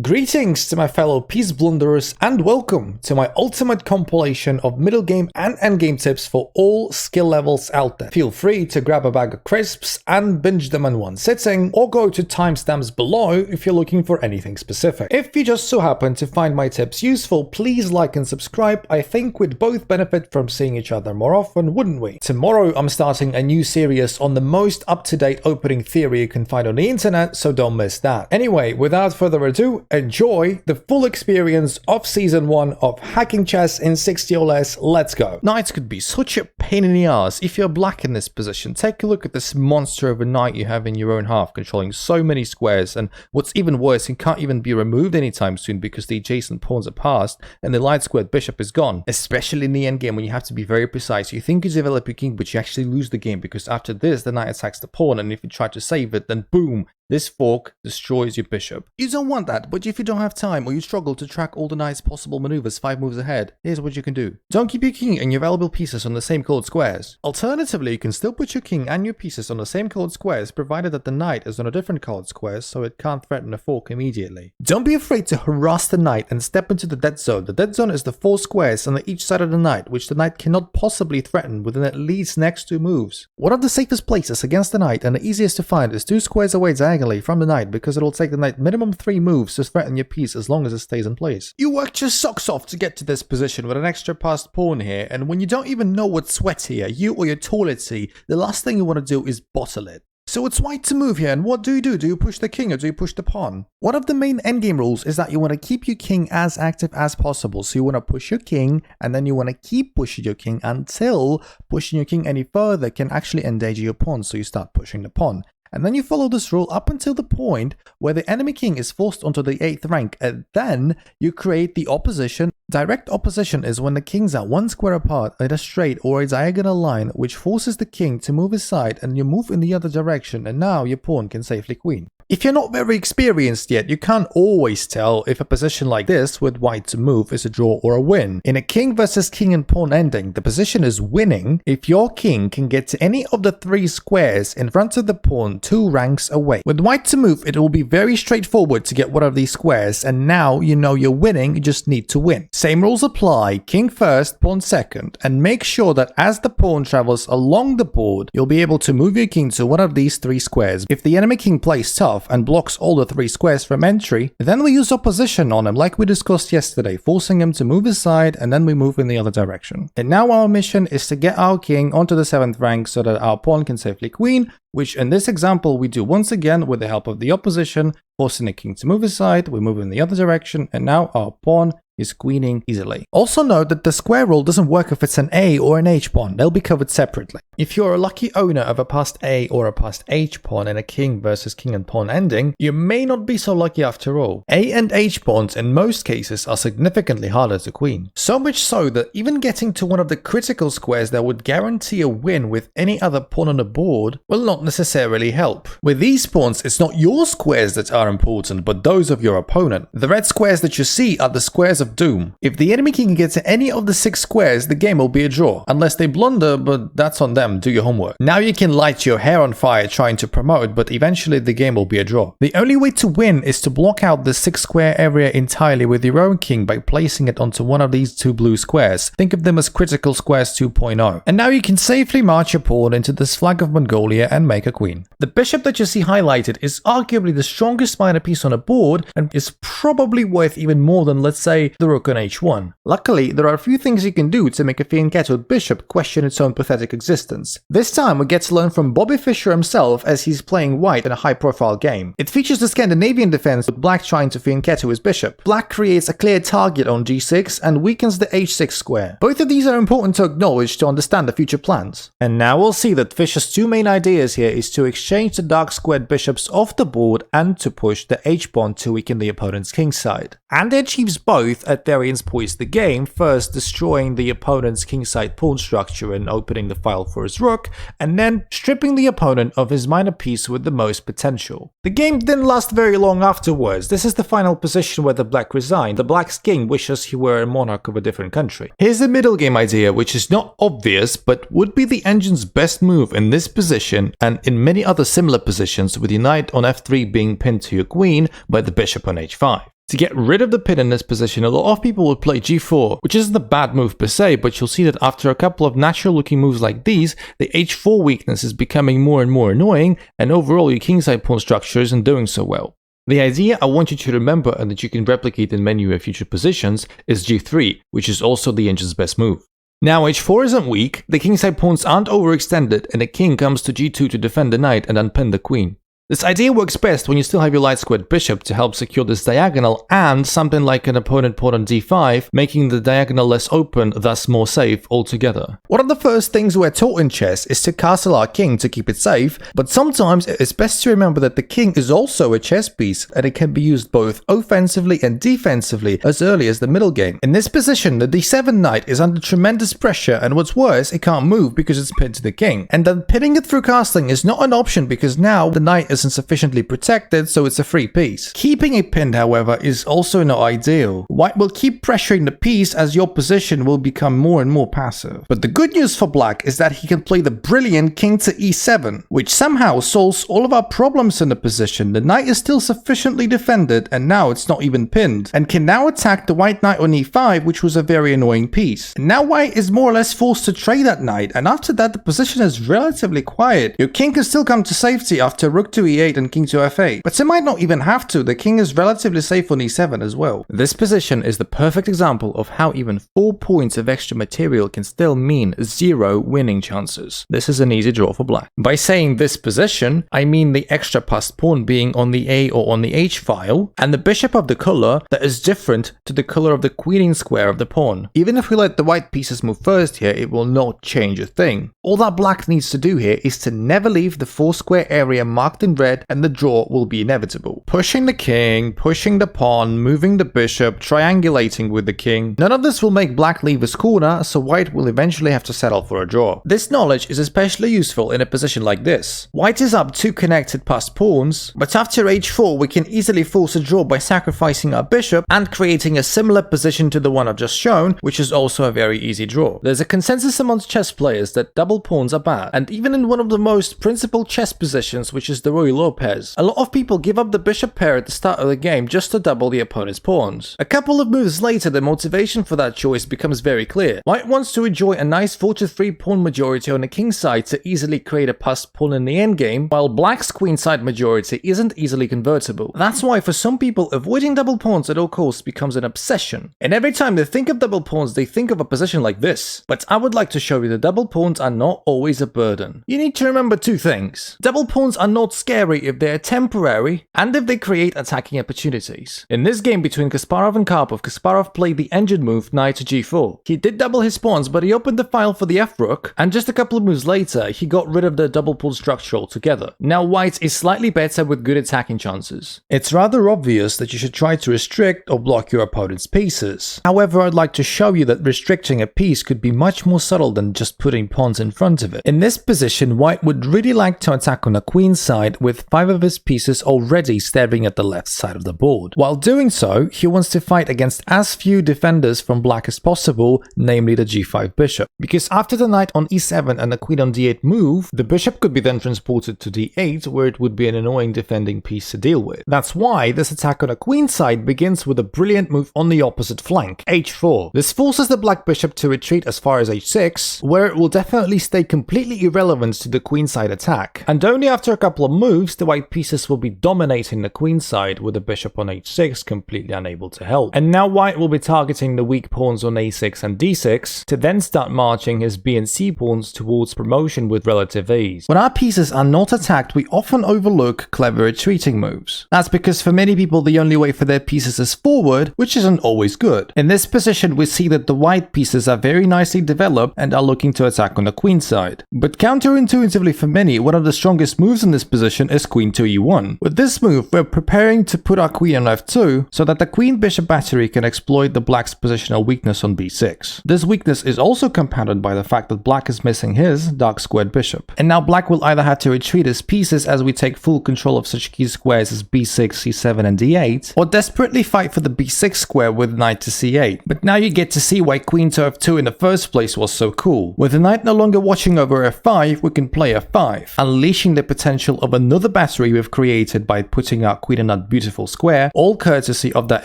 Greetings to my fellow peace blunderers and welcome to my ultimate compilation of middle game and endgame tips for all skill levels out there. Feel free to grab a bag of crisps and binge them in one sitting, or go to timestamps below if you're looking for anything specific. If you just so happen to find my tips useful, please like and subscribe. I think we'd both benefit from seeing each other more often, wouldn't we? Tomorrow I'm starting a new series on the most up-to-date opening theory you can find on the internet, so don't miss that. Anyway, without further ado, enjoy the full experience of Season 1 of Hacking Chess in 60 or less. Let's go. Knights could be such a pain in the ass if you're black in this position. Take a look at this monster of a knight you have in your own half, controlling so many squares, and what's even worse, he can't even be removed anytime soon because the adjacent pawns are passed and the light squared bishop is gone. Especially in the endgame when you have to be very precise. You think you develop your king, but you actually lose the game because after this, the knight attacks the pawn, and if you try to save it, then boom, this fork destroys your bishop. You don't want that, but if you don't have time or you struggle to track all the knight's possible maneuvers 5 moves ahead, here's what you can do. Don't keep your king and your valuable pieces on the same colored squares. Alternatively, you can still put your king and your pieces on the same colored squares, provided that the knight is on a different colored square so it can't threaten a fork immediately. Don't be afraid to harass the knight and step into the dead zone. The dead zone is the 4 squares on each side of the knight, which the knight cannot possibly threaten within at least next 2 moves. One of the safest places against the knight and the easiest to find is 2 squares away diagonally from the knight, because it'll take the knight minimum 3 moves to threaten your piece as long as it stays in place. You worked your socks off to get to this position with an extra passed pawn here, and when you don't even know what's sweat here, you or your toilet seat, the last thing you want to do is bottle it. So it's white to move here, and what do? Do you push the king or do you push the pawn? One of the main endgame rules is that you want to keep your king as active as possible. So you want to push your king, and then you want to keep pushing your king until pushing your king any further can actually endanger your pawn, so you start pushing the pawn. And then you follow this rule up until the point where the enemy king is forced onto the 8th rank, and then you create the opposition. Direct opposition is when the kings are 1 square apart in a straight or a diagonal line, which forces the king to move his side and you move in the other direction, and now your pawn can safely queen. If you're not very experienced yet, you can't always tell if a position like this with white to move is a draw or a win. In a king versus king and pawn ending, the position is winning if your king can get to any of the 3 squares in front of the pawn 2 ranks away. With white to move, it will be very straightforward to get one of these squares, and now you know you're winning, you just need to win. Same rules apply, king first, pawn second, and make sure that as the pawn travels along the board, you'll be able to move your king to one of these 3 squares. If the enemy king plays tough and blocks all the 3 squares from entry, then we use opposition on him like we discussed yesterday, forcing him to move his side, and then we move in the other direction. And now our mission is to get our king onto the 7th rank so that our pawn can safely queen, which in this example we do once again with the help of the opposition, forcing the king to move his side, we move in the other direction, and now our pawn is queening easily. Also note that the square rule doesn't work if it's an A or an H pawn, they'll be covered separately. If you're a lucky owner of a passed A or a passed H pawn in a king versus king and pawn ending, you may not be so lucky after all. A and H pawns in most cases are significantly harder to queen. So much so that even getting to one of the critical squares that would guarantee a win with any other pawn on the board will not necessarily help. With these pawns, it's not your squares that are important, but those of your opponent. The red squares that you see are the squares of doom. If the enemy king can get to any of the 6 squares, the game will be a draw. Unless they blunder, but that's on them, do your homework. Now you can light your hair on fire trying to promote, but eventually the game will be a draw. The only way to win is to block out the 6 square area entirely with your own king by placing it onto one of these 2 blue squares. Think of them as critical squares 2.0. And now you can safely march your pawn into this flag of Mongolia and make a queen. The bishop that you see highlighted is arguably the strongest minor piece on a board and is probably worth even more than, let's say, the rook on h1. Luckily, there are a few things you can do to make a Fianchetto bishop question its own pathetic existence. This time we get to learn from Bobby Fischer himself as he's playing white in a high-profile game. It features the Scandinavian defense with black trying to Fianchetto his bishop. Black creates a clear target on g6 and weakens the h6 square. Both of these are important to acknowledge to understand the future plans. And now we'll see that Fischer's 2 main ideas here is to exchange the dark squared bishops off the board and to push the h-pawn to weaken the opponent's king side. And he achieves both at various points in the game, first destroying the opponent's kingside pawn structure and opening the file for his rook, and then stripping the opponent of his minor piece with the most potential. The game didn't last very long afterwards. This is the final position where the black resigned. The black's king wishes he were a monarch of a different country. Here's the middle game idea, which is not obvious, but would be the engine's best move in this position and in many other similar positions, with your knight on f3 being pinned to your queen by the bishop on h5. To get rid of the pin in this position, a lot of people would play g4, which isn't a bad move per se, but you'll see that after a couple of natural looking moves like these, the h4 weakness is becoming more and more annoying, and overall your kingside pawn structure isn't doing so well. The idea I want you to remember and that you can replicate in many of your future positions is g3, which is also the engine's best move. Now h4 isn't weak, the kingside pawns aren't overextended, and the king comes to g2 to defend the knight and unpin the queen. This idea works best when you still have your light squared bishop to help secure this diagonal and something like an opponent pawn on d5, making the diagonal less open, thus more safe altogether. One of the first things we're taught in chess is to castle our king to keep it safe, but sometimes it's best to remember that the king is also a chess piece and it can be used both offensively and defensively as early as the middle game. In this position, the d7 knight is under tremendous pressure, and what's worse, it can't move because it's pinned to the king. And then pinning it through castling is not an option because now the knight isn't sufficiently protected, so it's a free piece. Keeping it pinned, however, is also not ideal. White will keep pressuring the piece as your position will become more and more passive. But the good news for black is that he can play the brilliant king to e7, which somehow solves all of our problems in the position. The knight is still sufficiently defended, and now it's not even pinned, and can now attack the white knight on e5, which was a very annoying piece. And now white is more or less forced to trade that knight, and after that the position is relatively quiet. Your king can still come to safety after rook to e8 and king to f8, but it might not even have to. The king is relatively safe on e7 as well. This position is the perfect example of how even 4 points of extra material can still mean 0 winning chances. This is an easy draw for black. By saying this position, I mean the extra passed pawn being on the a or on the h file, and the bishop of the color that is different to the color of the queening square of the pawn. Even if we let the white pieces move first here, it will not change a thing. All that black needs to do here is to never leave the 4 square area marked in red, and the draw will be inevitable. Pushing the king, pushing the pawn, moving the bishop, triangulating with the king. None of this will make black leave his corner, so white will eventually have to settle for a draw. This knowledge is especially useful in a position like this. White is up 2 connected passed pawns, but after h4 we can easily force a draw by sacrificing our bishop and creating a similar position to the one I've just shown, which is also a very easy draw. There's a consensus amongst chess players that double pawns are bad, and even in one of the most principled chess positions, which is the Ruy Lopez, a lot of people give up the bishop pair at the start of the game just to double the opponent's pawns. A couple of moves later, the motivation for that choice becomes very clear. White wants to enjoy a nice 4-3 pawn majority on the king side to easily create a passed pawn in the endgame, while black's queen side majority isn't easily convertible. That's why for some people, avoiding double pawns at all costs becomes an obsession. And every time they think of double pawns, they think of a position like this. But I would like to show you that double pawns are not always a burden. You need to remember 2 things. Double pawns are not scary if they're temporary, and if they create attacking opportunities. In this game between Kasparov and Karpov, Kasparov played the engine move knight to g4. He did double his pawns, but he opened the file for the f-rook, and just a couple of moves later, he got rid of the double pawn structure altogether. Now white is slightly better with good attacking chances. It's rather obvious that you should try to restrict or block your opponent's pieces. However, I'd like to show you that restricting a piece could be much more subtle than just putting pawns in front of it. In this position, white would really like to attack on the queen side with 5 of his pieces already staring at the left side of the board. While doing so, he wants to fight against as few defenders from black as possible, namely the g5 bishop. Because after the knight on e7 and the queen on d8 move, the bishop could be then transported to d8, where it would be an annoying defending piece to deal with. That's why this attack on the queen side begins with a brilliant move on the opposite flank, h4. This forces the black bishop to retreat as far as h6, where it will definitely stay completely irrelevant to the queenside attack. And only after a couple of moves, the white pieces will be dominating the queen side, with the bishop on h6 completely unable to help. And now white will be targeting the weak pawns on a6 and d6 to then start marching his b and c pawns towards promotion with relative ease. When our pieces are not attacked, we often overlook clever retreating moves. That's because for many people the only way for their pieces is forward, which isn't always good. In this position we see that the white pieces are very nicely developed and are looking to attack on the queen side. But counterintuitively for many, one of the strongest moves in this position is queen to e1. With this move, we're preparing to put our queen on f2 so that the queen-bishop battery can exploit the black's positional weakness on b6. This weakness is also compounded by the fact that black is missing his dark squared bishop. And now black will either have to retreat his pieces as we take full control of such key squares as b6, c7 and d8, or desperately fight for the b6 square with knight to c8. But now you get to see why queen to f2 in the first place was so cool. With the knight no longer watching over f5, we can play f5, unleashing the potential of a another battery we've created by putting our queen in that beautiful square, all courtesy of that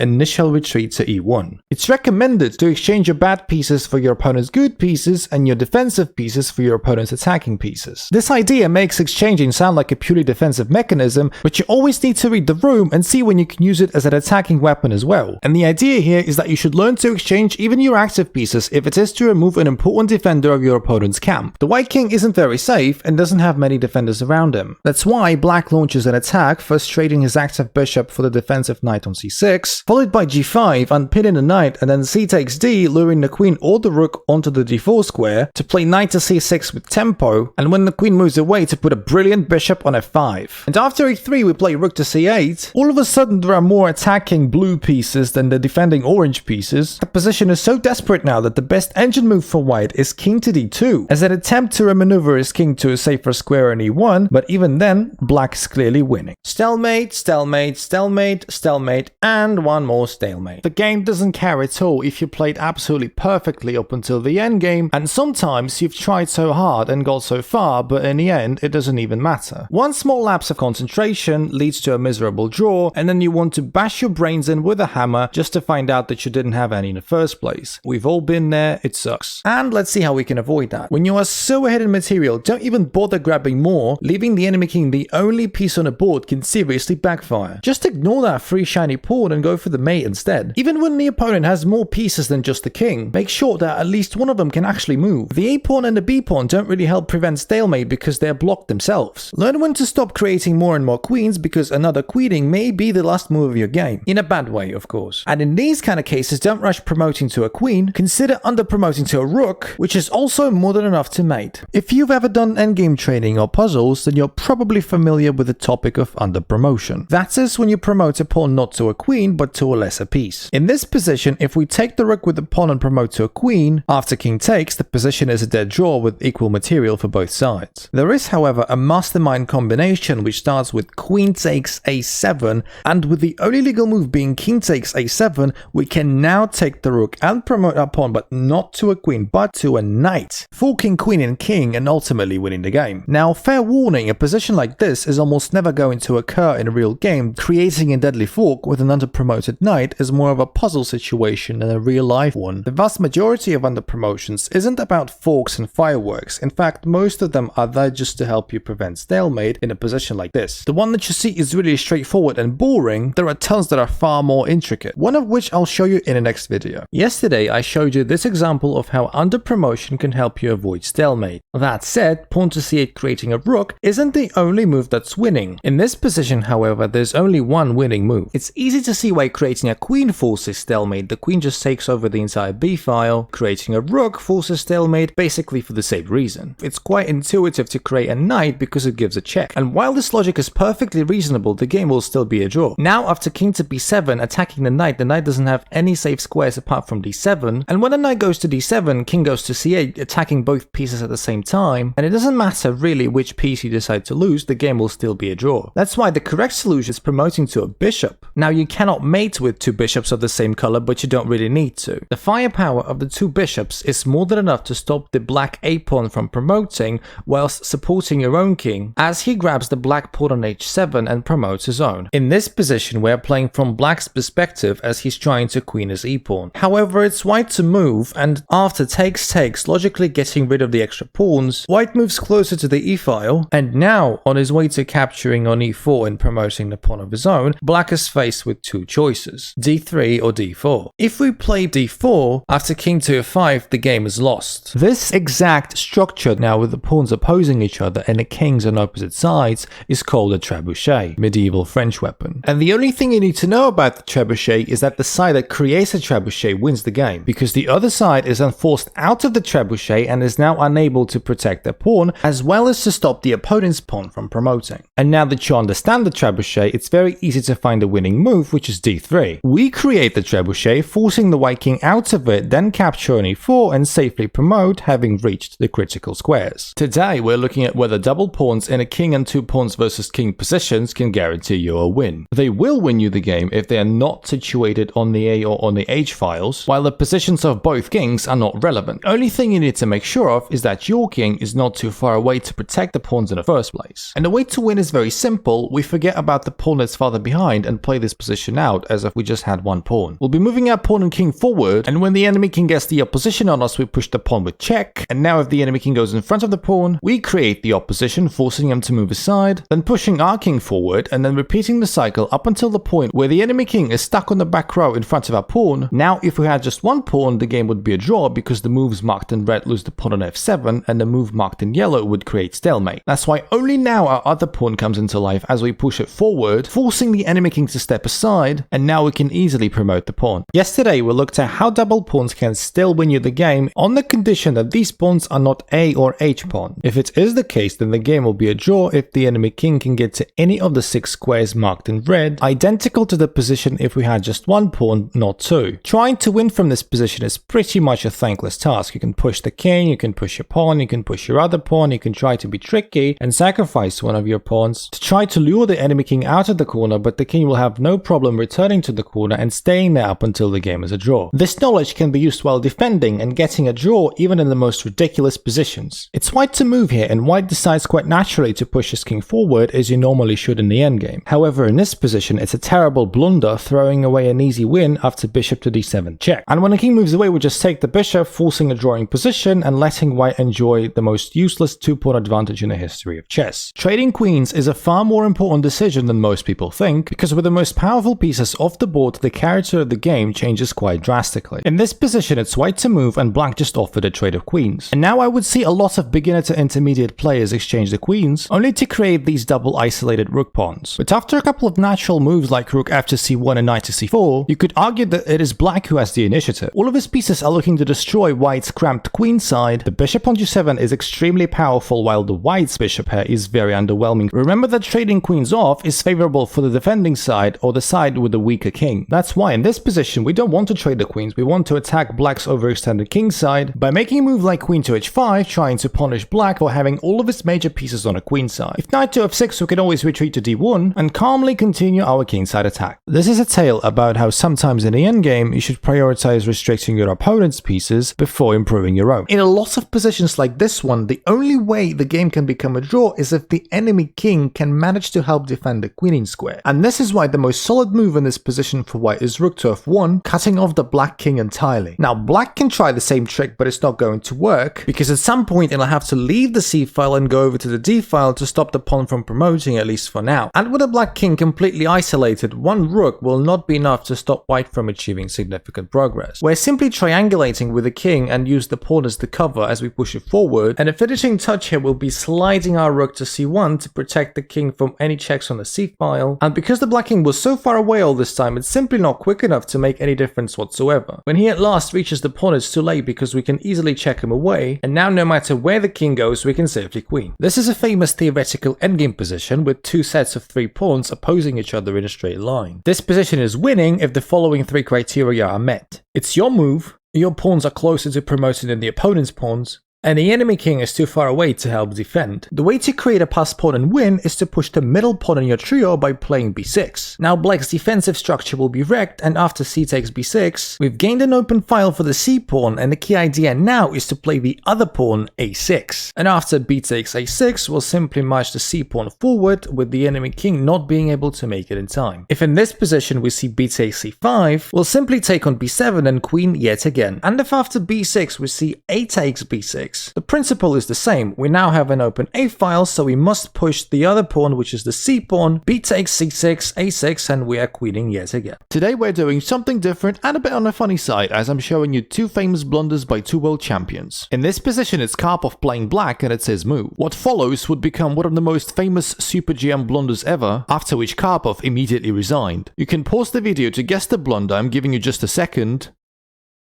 initial retreat to e1. It's recommended to exchange your bad pieces for your opponent's good pieces and your defensive pieces for your opponent's attacking pieces. This idea makes exchanging sound like a purely defensive mechanism, but you always need to read the room and see when you can use it as an attacking weapon as well. And the idea here is that you should learn to exchange even your active pieces if it is to remove an important defender of your opponent's camp. The white king isn't very safe and doesn't have many defenders around him. That's why black launches an attack, first trading his active bishop for the defensive knight on c6, followed by g5, unpinning the knight, and then c takes d, luring the queen or the rook onto the d4 square to play knight to c6 with tempo, and when the queen moves away to put a brilliant bishop on f5. And after e3 we play rook to c8. All of a sudden there are more attacking blue pieces than the defending orange pieces. The position is so desperate now that the best engine move for white is king to d2, as an attempt to remaneuver his king to a safer square in e1, but even then, black is clearly winning. Stalemate, stalemate, stalemate, stalemate, and one more stalemate. The game doesn't care at all if you played absolutely perfectly up until the endgame, and sometimes you've tried so hard and got so far, but in the end, it doesn't even matter. One small lapse of concentration leads to a miserable draw, and then you want to bash your brains in with a hammer just to find out that you didn't have any in the first place. We've all been there, it sucks. And let's see how we can avoid that. When you are so ahead in material, don't even bother grabbing more. Leaving the enemy king the only piece on the board can seriously backfire. Just ignore that free shiny pawn and go for the mate instead. Even when the opponent has more pieces than just the king, make sure that at least one of them can actually move. The a pawn and the b pawn don't really help prevent stalemate because they're blocked themselves. Learn when to stop creating more and more queens, because another queening may be the last move of your game. In a bad way, of course. And in these kind of cases, don't rush promoting to a queen. Consider under promoting to a rook, which is also more than enough to mate. If you've ever done endgame training or puzzles, then you're probably familiar with the topic of under promotion. That is when you promote a pawn not to a queen, but to a lesser piece. In this position, if we take the rook with the pawn and promote to a queen, after king takes, the position is a dead draw with equal material for both sides. There is, however, a mastermind combination which starts with queen takes a7, and with the only legal move being king takes a7, we can now take the rook and promote our pawn, but not to a queen, but to a knight, forking queen and king and ultimately winning the game. Now, fair warning, a position like this is almost never going to occur in a real game. Creating a deadly fork with an under-promoted knight is more of a puzzle situation than a real-life one. The vast majority of under-promotions isn't about forks and fireworks. In fact, most of them are there just to help you prevent stalemate in a position like this. The one that you see is really straightforward and boring. There are tons that are far more intricate, one of which I'll show you in the next video. Yesterday, I showed you this example of how under-promotion can help you avoid stalemate. That said, pawn to c8 creating a rook isn't the only move that's winning. In this position, however, there's only one winning move. It's easy to see why creating a queen forces stalemate. The queen just takes over the entire b file. Creating a rook forces stalemate basically for the same reason. It's quite intuitive to create a knight because it gives a check. And while this logic is perfectly reasonable, the game will still be a draw. Now, after king to b7, attacking the knight doesn't have any safe squares apart from d7. And when the knight goes to d7, king goes to c8, attacking both pieces at the same time. And it doesn't matter really which piece you decide to lose, the game will still be a draw. That's why the correct solution is promoting to a bishop. Now, you cannot mate with two bishops of the same color, but you don't really need to. The firepower of the two bishops is more than enough to stop the black a pawn from promoting whilst supporting your own king, as he grabs the black pawn on h7 and promotes his own. In this position, we're playing from black's perspective as he's trying to queen his e pawn. However, it's white to move, and after takes, logically getting rid of the extra pawns, white moves closer to the e file, and now, on his way to capturing on e4 and promoting the pawn of his own, black is faced with two choices, d3 or d4. If we play d4, after king to f5, the game is lost. This exact structure, now with the pawns opposing each other and the kings on opposite sides, is called a trebuchet, medieval French weapon. And the only thing you need to know about the trebuchet is that the side that creates a trebuchet wins the game, because the other side is then forced out of the trebuchet and is now unable to protect their pawn, as well as to stop the opponent's pawn from promoting. And now that you understand the trebuchet, it's very easy to find a winning move, which is d3. We create the trebuchet, forcing the white king out of it, then capture on e4 and safely promote, having reached the critical squares. Today, we're looking at whether double pawns in a king and two pawns versus king positions can guarantee you a win. They will win you the game if they are not situated on the a or on the h files, while the positions of both kings are not relevant. Only thing you need to make sure of is that your king is not too far away to protect the pawns in the first place. And the And the way to win is very simple. We forget about the pawn that's farther behind and play this position out as if we just had one pawn. We'll be moving our pawn and king forward, and when the enemy king gets the opposition on us, we push the pawn with check. And now if the enemy king goes in front of the pawn, we create the opposition, forcing him to move aside, then pushing our king forward, and then repeating the cycle up until the point where the enemy king is stuck on the back row in front of our pawn. Now if we had just one pawn, the game would be a draw because the moves marked in red lose the pawn on f7, and the move marked in yellow would create stalemate. That's why only now our other pawn comes into life as we push it forward, forcing the enemy king to step aside, and now we can easily promote the pawn. Yesterday we looked at how double pawns can still win you the game on the condition that these pawns are not A or H pawn. If it is the case, then the game will be a draw if the enemy king can get to any of the 6 squares marked in red, identical to the position if we had just one pawn, not two. Trying to win from this position is pretty much a thankless task. You can push the king, you can push your pawn, you can push your other pawn, you can try to be tricky and sacrifice one of your pawns to try to lure the enemy king out of the corner, but the king will have no problem returning to the corner and staying there up until the game is a draw. This knowledge can be used while defending and getting a draw even in the most ridiculous positions. It's white to move here, and white decides quite naturally to push his king forward as you normally should in the endgame. However, in this position it's a terrible blunder, throwing away an easy win after bishop to d7 check. And when the king moves away, we just take the bishop, forcing a drawing position and letting white enjoy the most useless 2-pawn advantage in the history of chess. Trading queens is a far more important decision than most people think, because with the most powerful pieces off the board, the character of the game changes quite drastically. In this position it's white to move and black just offered a trade of queens. And now I would see a lot of beginner to intermediate players exchange the queens, only to create these double isolated rook pawns. But after a couple of natural moves like rook f to c1 and knight to c4, you could argue that it is black who has the initiative. All of his pieces are looking to destroy white's cramped queen side. The bishop on g7 is extremely powerful, while the white's bishop here is very underwhelming. Remember that trading queens off is favorable for the defending side or the side with the weaker king. That's why in this position we don't want to trade the queens, we want to attack black's overextended king side by making a move like queen to h5, trying to punish black for having all of its major pieces on a queen side. If knight to f6, we can always retreat to d1 and calmly continue our kingside attack. This is a tale about how sometimes in the endgame you should prioritize restricting your opponent's pieces before improving your own. In a lot of positions like this one, the only way the game can become a draw is if the enemy king can manage to help defend the queening square. And this is why the most solid move in this position for white is rook to f1, cutting off the black king entirely. Now black can try the same trick, but it's not going to work because at some point it'll have to leave the c file and go over to the d file to stop the pawn from promoting, at least for now. And with a black king completely isolated, one rook will not be enough to stop white from achieving significant progress. We're simply triangulating with the king and use the pawn as the cover as we push it forward, and the finishing touch here will be sliding our rook to c1 to protect the king from any checks on the c file. And because the black king was so far away all this time, it's simply not quick enough to make any difference whatsoever. When he at last reaches the pawn, it's too late because we can easily check him away, and now no matter where the king goes, we can safely queen. This is a famous theoretical endgame position with 2 sets of 3 pawns opposing each other in a straight line. This position is winning if the following 3 criteria are met. It's your move, your pawns are closer to promoting than the opponent's pawns, and the enemy king is too far away to help defend. The way to create a pass pawn and win is to push the middle pawn in your trio by playing b6. Now black's defensive structure will be wrecked, and after c takes b6, we've gained an open file for the c pawn, and the key idea now is to play the other pawn a6. And after b takes a6, we'll simply march the c pawn forward with the enemy king not being able to make it in time. If in this position we see b takes c5, we'll simply take on b7 and queen yet again. And if after b6 we see a takes b6, the principle is the same. We now have an open a file, so we must push the other pawn, which is the c pawn, b takes c6, a6, and we are queening yet again. Today we're doing something different and a bit on the funny side, as I'm showing you 2 famous blunders by 2 world champions. In this position it's Karpov playing black and it's his move. What follows would become one of the most famous Super GM blunders ever, after which Karpov immediately resigned. You can pause the video to guess the blunder, I'm giving you just a second.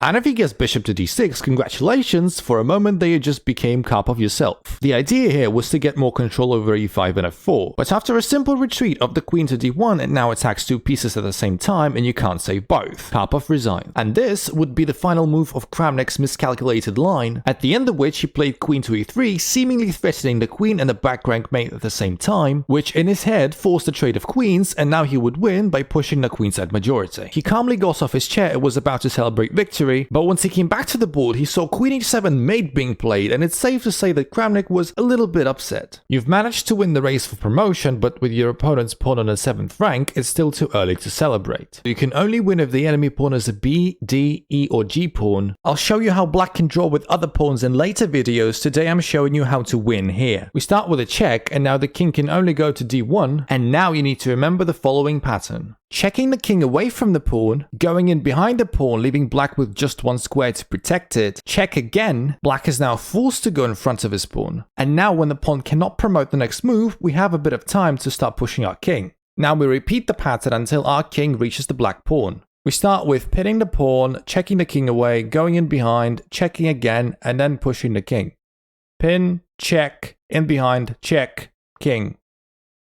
And if you guess bishop to d6, congratulations, for a moment there you just became Karpov yourself. The idea here was to get more control over e5 and f4, but after a simple retreat of the queen to d1, it now attacks 2 pieces at the same time and you can't save both. Karpov resigned. And this would be the final move of Kramnik's miscalculated line, at the end of which he played queen to e3, seemingly threatening the queen and the back rank mate at the same time, which in his head forced a trade of queens, and now he would win by pushing the queenside majority. He calmly got off his chair and was about to celebrate victory victory, but once he came back to the board, he saw Queen h7 mate being played, and it's safe to say that Kramnik was a little bit upset. You've managed to win the race for promotion, but with your opponent's pawn on the 7th rank, it's still too early to celebrate. You can only win if the enemy pawn is a B, D, E, or G pawn. I'll show you how black can draw with other pawns in later videos. Today I'm showing you how to win here. We start with a check, and now the king can only go to D1, and now you need to remember the following pattern. Checking the king away from the pawn, going in behind the pawn, leaving black with just one square to protect it. Check again, black is now forced to go in front of his pawn. And now when the pawn cannot promote the next move, we have a bit of time to start pushing our king. Now we repeat the pattern until our king reaches the black pawn. We start with pinning the pawn, checking the king away, going in behind, checking again, and then pushing the king. Pin, check, in behind, check, king.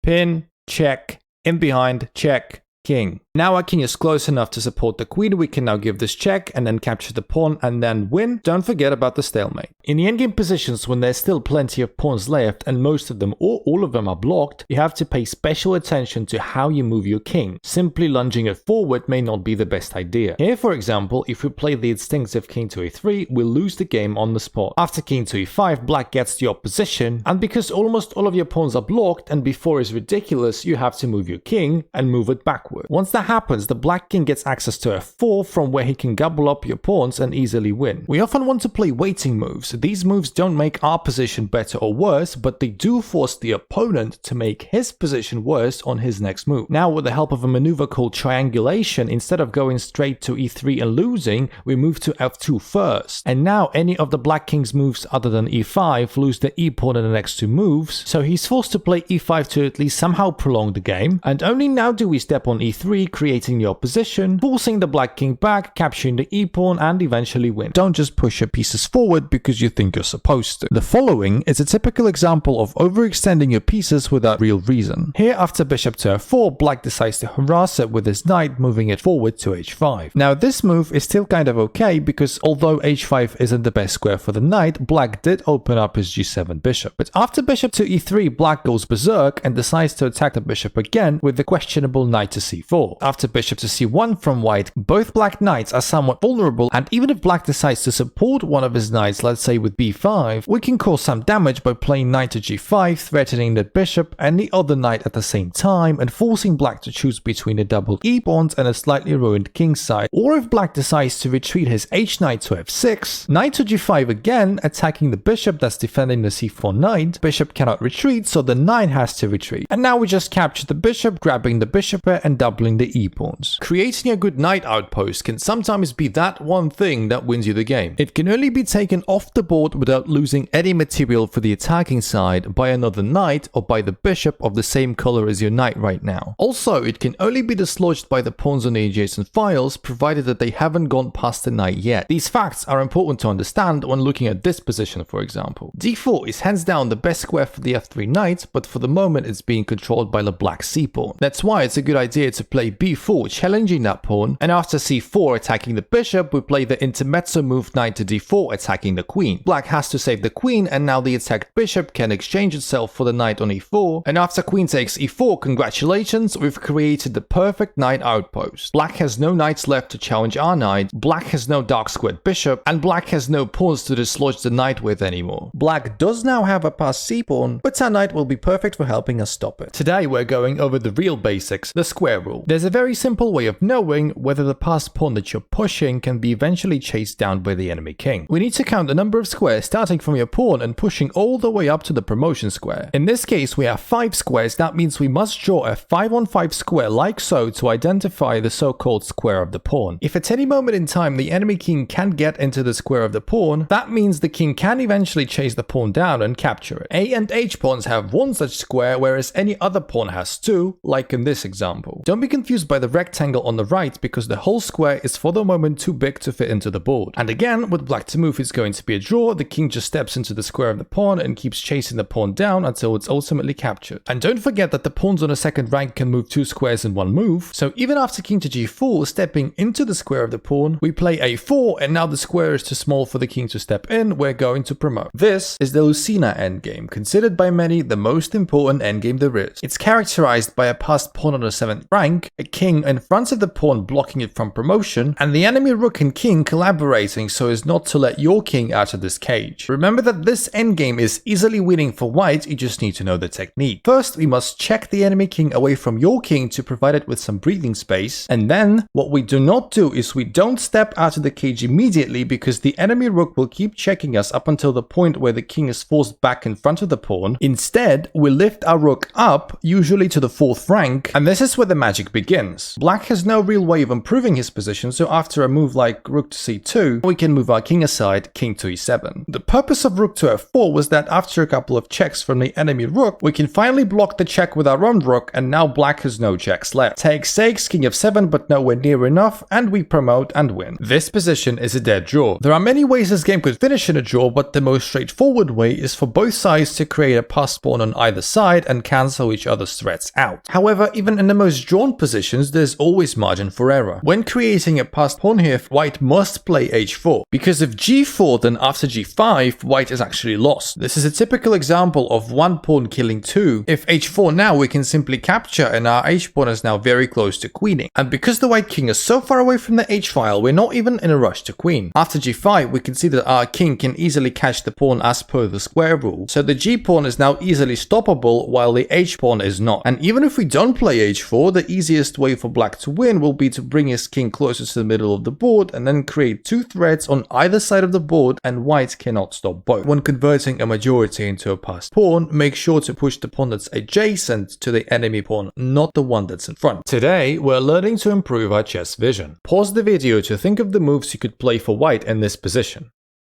Pin, check, in behind, check, king. Now our king is close enough to support the queen. We can now give this check and then capture the pawn and then win. Don't forget about the stalemate. In the endgame positions, when there's still plenty of pawns left and most of them or all of them are blocked, you have to pay special attention to how you move your king. Simply lunging it forward may not be the best idea. Here, for example, if we play the instinctive king to a3, we'll lose the game on the spot. After king to e5, black gets the opposition, and because almost all of your pawns are blocked and b4 is ridiculous, you have to move your king and move it backward. Once that happens, the black king gets access to f4 from where he can gobble up your pawns and easily win. We often want to play waiting moves. These moves don't make our position better or worse, but they do force the opponent to make his position worse on his next move. Now, with the help of a maneuver called triangulation, instead of going straight to e3 and losing, we move to f2 first. And now any of the black king's moves other than e5 lose the e pawn in the next two moves, so he's forced to play e5 to at least somehow prolong the game. And only now do we step on e3, creating the opposition, forcing the black king back, capturing the e-pawn, and eventually win. Don't just push your pieces forward because you think you're supposed to. The following is a typical example of overextending your pieces without real reason. Here, after bishop to f4, black decides to harass it with his knight, moving it forward to h5. Now this move is still kind of okay because although h5 isn't the best square for the knight, black did open up his g7 bishop. But after bishop to e3, black goes berserk and decides to attack the bishop again with the questionable knight to c4. After bishop to c1 from white, both black knights are somewhat vulnerable, and even if black decides to support one of his knights, let's say with b5, we can cause some damage by playing knight to g5, threatening the bishop and the other knight at the same time, and forcing black to choose between the double e-pawns and a slightly ruined king side. Or if black decides to retreat his h-knight to f6, knight to g5 again, attacking the bishop that's defending the c4 knight, bishop cannot retreat, so the knight has to retreat. And now we just capture the bishop, grabbing the bishop pair and doubling the e-pawns. Creating a good knight outpost can sometimes be that one thing that wins you the game. It can only be taken off the board without losing any material for the attacking side by another knight or by the bishop of the same color as your knight right now. Also, it can only be dislodged by the pawns on the adjacent files, provided that they haven't gone past the knight yet. These facts are important to understand when looking at this position, for example. d4 is hands down the best square for the f3 knight, but for the moment it's being controlled by the black c-pawn. That's why it's a good idea to play b4, challenging that pawn, and after c4 attacking the bishop, we play the intermezzo move knight to d4 attacking the queen. Black has to save the queen, and now the attacked bishop can exchange itself for the knight on e4, and after queen takes e4, congratulations, we've created the perfect knight outpost. Black has no knights left to challenge our knight, black has no dark squared bishop, and black has no pawns to dislodge the knight with anymore. Black does now have a passed c-pawn, but our knight will be perfect for helping us stop it. Today we're going over the real basics, the square rule. There's a very simple way of knowing whether the passed pawn that you're pushing can be eventually chased down by the enemy king. We need to count the number of squares starting from your pawn and pushing all the way up to the promotion square. In this case, we have 5 squares. That means we must draw a 5-on-5 square like so to identify the so-called square of the pawn. If at any moment in time the enemy king can get into the square of the pawn, that means the king can eventually chase the pawn down and capture it. A and h pawns have one such square, whereas any other pawn has 2, like in this example. Don't be confused by the rectangle on the right because the whole square is for the moment too big to fit into the board. And again, with black to move, it's going to be a draw. The king just steps into the square of the pawn and keeps chasing the pawn down until it's ultimately captured. And don't forget that the pawns on a second rank can move 2 squares in one move, so even after king to g4, stepping into the square of the pawn, we play a4, and now the square is too small for the king to step in, we're going to promote. This is the Lucena endgame, considered by many the most important endgame there is. It's characterized by a passed pawn on the 7th rank, a king in front of the pawn blocking it from promotion, and the enemy rook and king collaborating so as not to let your king out of this cage. Remember that this endgame is easily winning for white, you just need to know the technique. First, we must check the enemy king away from your king to provide it with some breathing space, and then what we do not do is we don't step out of the cage immediately because the enemy rook will keep checking us up until the point where the king is forced back in front of the pawn. Instead, we lift our rook up, usually to the 4th rank, and this is where the magic begins. Black has no real way of improving his position, so after a move like rook to c2, we can move our king aside, king to e7. The purpose of rook to f4 was that after a couple of checks from the enemy rook, we can finally block the check with our own rook, and now black has no checks left. Takes, king f7, but nowhere near enough, and we promote and win. This position is a dead draw. There are many ways this game could finish in a draw, but the most straightforward way is for both sides to create a passed pawn on either side and cancel each other's threats out. However, even in the most drawn positions, there's always margin for error. When creating a passed pawn here, white must play h4, because if g4, then after g5, white is actually lost. This is a typical example of one pawn killing two. If h4 now, we can simply capture, and our h-pawn is now very close to queening. And because the white king is so far away from the h-file, we're not even in a rush to queen. After g5, we can see that our king can easily catch the pawn as per the square rule, so the g-pawn is now easily stoppable while the h-pawn is not. And even if we don't play h4, the easiest way for black to win will be to bring his king closer to the middle of the board and then create two threats on either side of the board, and white cannot stop both. When converting a majority into a passed pawn, make sure to push the pawn that's adjacent to the enemy pawn, not the one that's in front. Today, we're learning to improve our chess vision. Pause the video to think of the moves you could play for white in this position.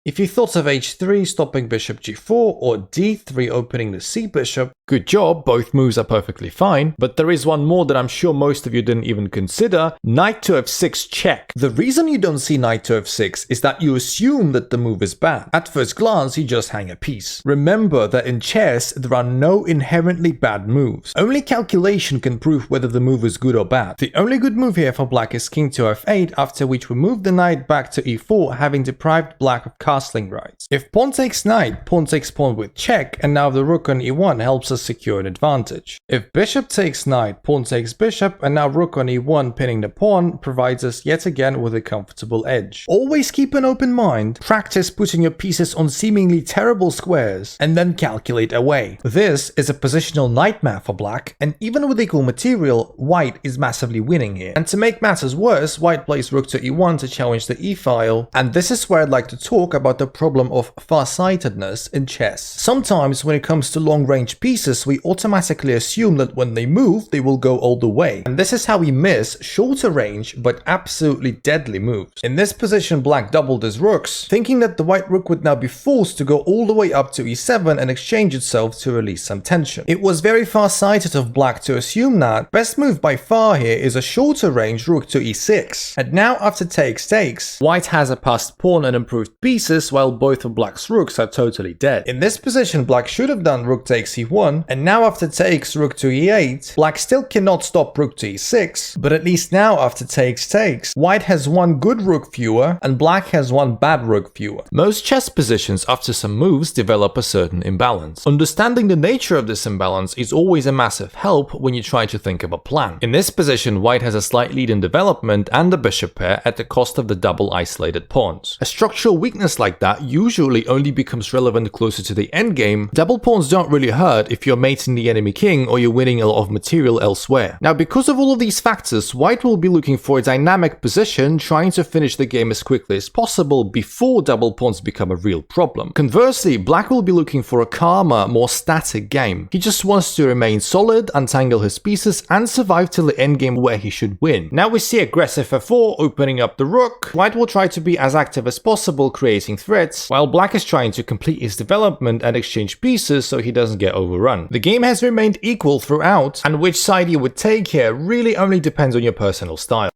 If you thought of h3 stopping bishop g4 or d3 opening the c bishop, good job, both moves are perfectly fine, but there is one more that I'm sure most of you didn't even consider: knight to f6 check. The reason you don't see knight to f6 is that you assume that the move is bad. At first glance, you just hang a piece. Remember that in chess, there are no inherently bad moves. Only calculation can prove whether the move is good or bad. The only good move here for black is king to f8, after which we move the knight back to e4, having deprived black of castling rights. If pawn takes knight, pawn takes pawn with check, and now the rook on e1 helps us secure an advantage. If bishop takes knight, pawn takes bishop, and now rook on e1 pinning the pawn provides us yet again with a comfortable edge. Always keep an open mind, practice putting your pieces on seemingly terrible squares, and then calculate away. This is a positional nightmare for black, and even with equal material, white is massively winning here. And to make matters worse, white plays rook to e1 to challenge the e-file, and this is where I'd like to talk about the problem of farsightedness in chess. Sometimes when it comes to long-range pieces, we automatically assume that when they move, they will go all the way. And this is how we miss shorter range but absolutely deadly moves. In this position, black doubled his rooks, thinking that the white rook would now be forced to go all the way up to e7 and exchange itself to release some tension. It was very far-sighted of black to assume that. Best move by far here is a shorter range rook to e6. And now after takes, white has a passed pawn and improved pieces, while both of black's rooks are totally dead. In this position, black should have done rook takes e1, and now after takes rook to e8, black still cannot stop rook to e6, but at least now after takes, white has one good rook fewer, and black has one bad rook fewer. Most chess positions after some moves develop a certain imbalance. Understanding the nature of this imbalance is always a massive help when you try to think of a plan. In this position, white has a slight lead in development and the bishop pair at the cost of the double isolated pawns. A structural weakness like that usually only becomes relevant closer to the endgame. Double pawns don't really hurt if you're mating the enemy king or you're winning a lot of material elsewhere. Now, because of all of these factors, white will be looking for a dynamic position, trying to finish the game as quickly as possible before double pawns become a real problem. Conversely, black will be looking for a calmer, more static game. He just wants to remain solid, untangle his pieces, and survive till the endgame where he should win. Now we see aggressive f4 opening up the rook. White will try to be as active as possible, creating threats, while black is trying to complete his development and exchange pieces so he doesn't get overrun. The game has remained equal throughout, and which side you would take here really only depends on your personal style.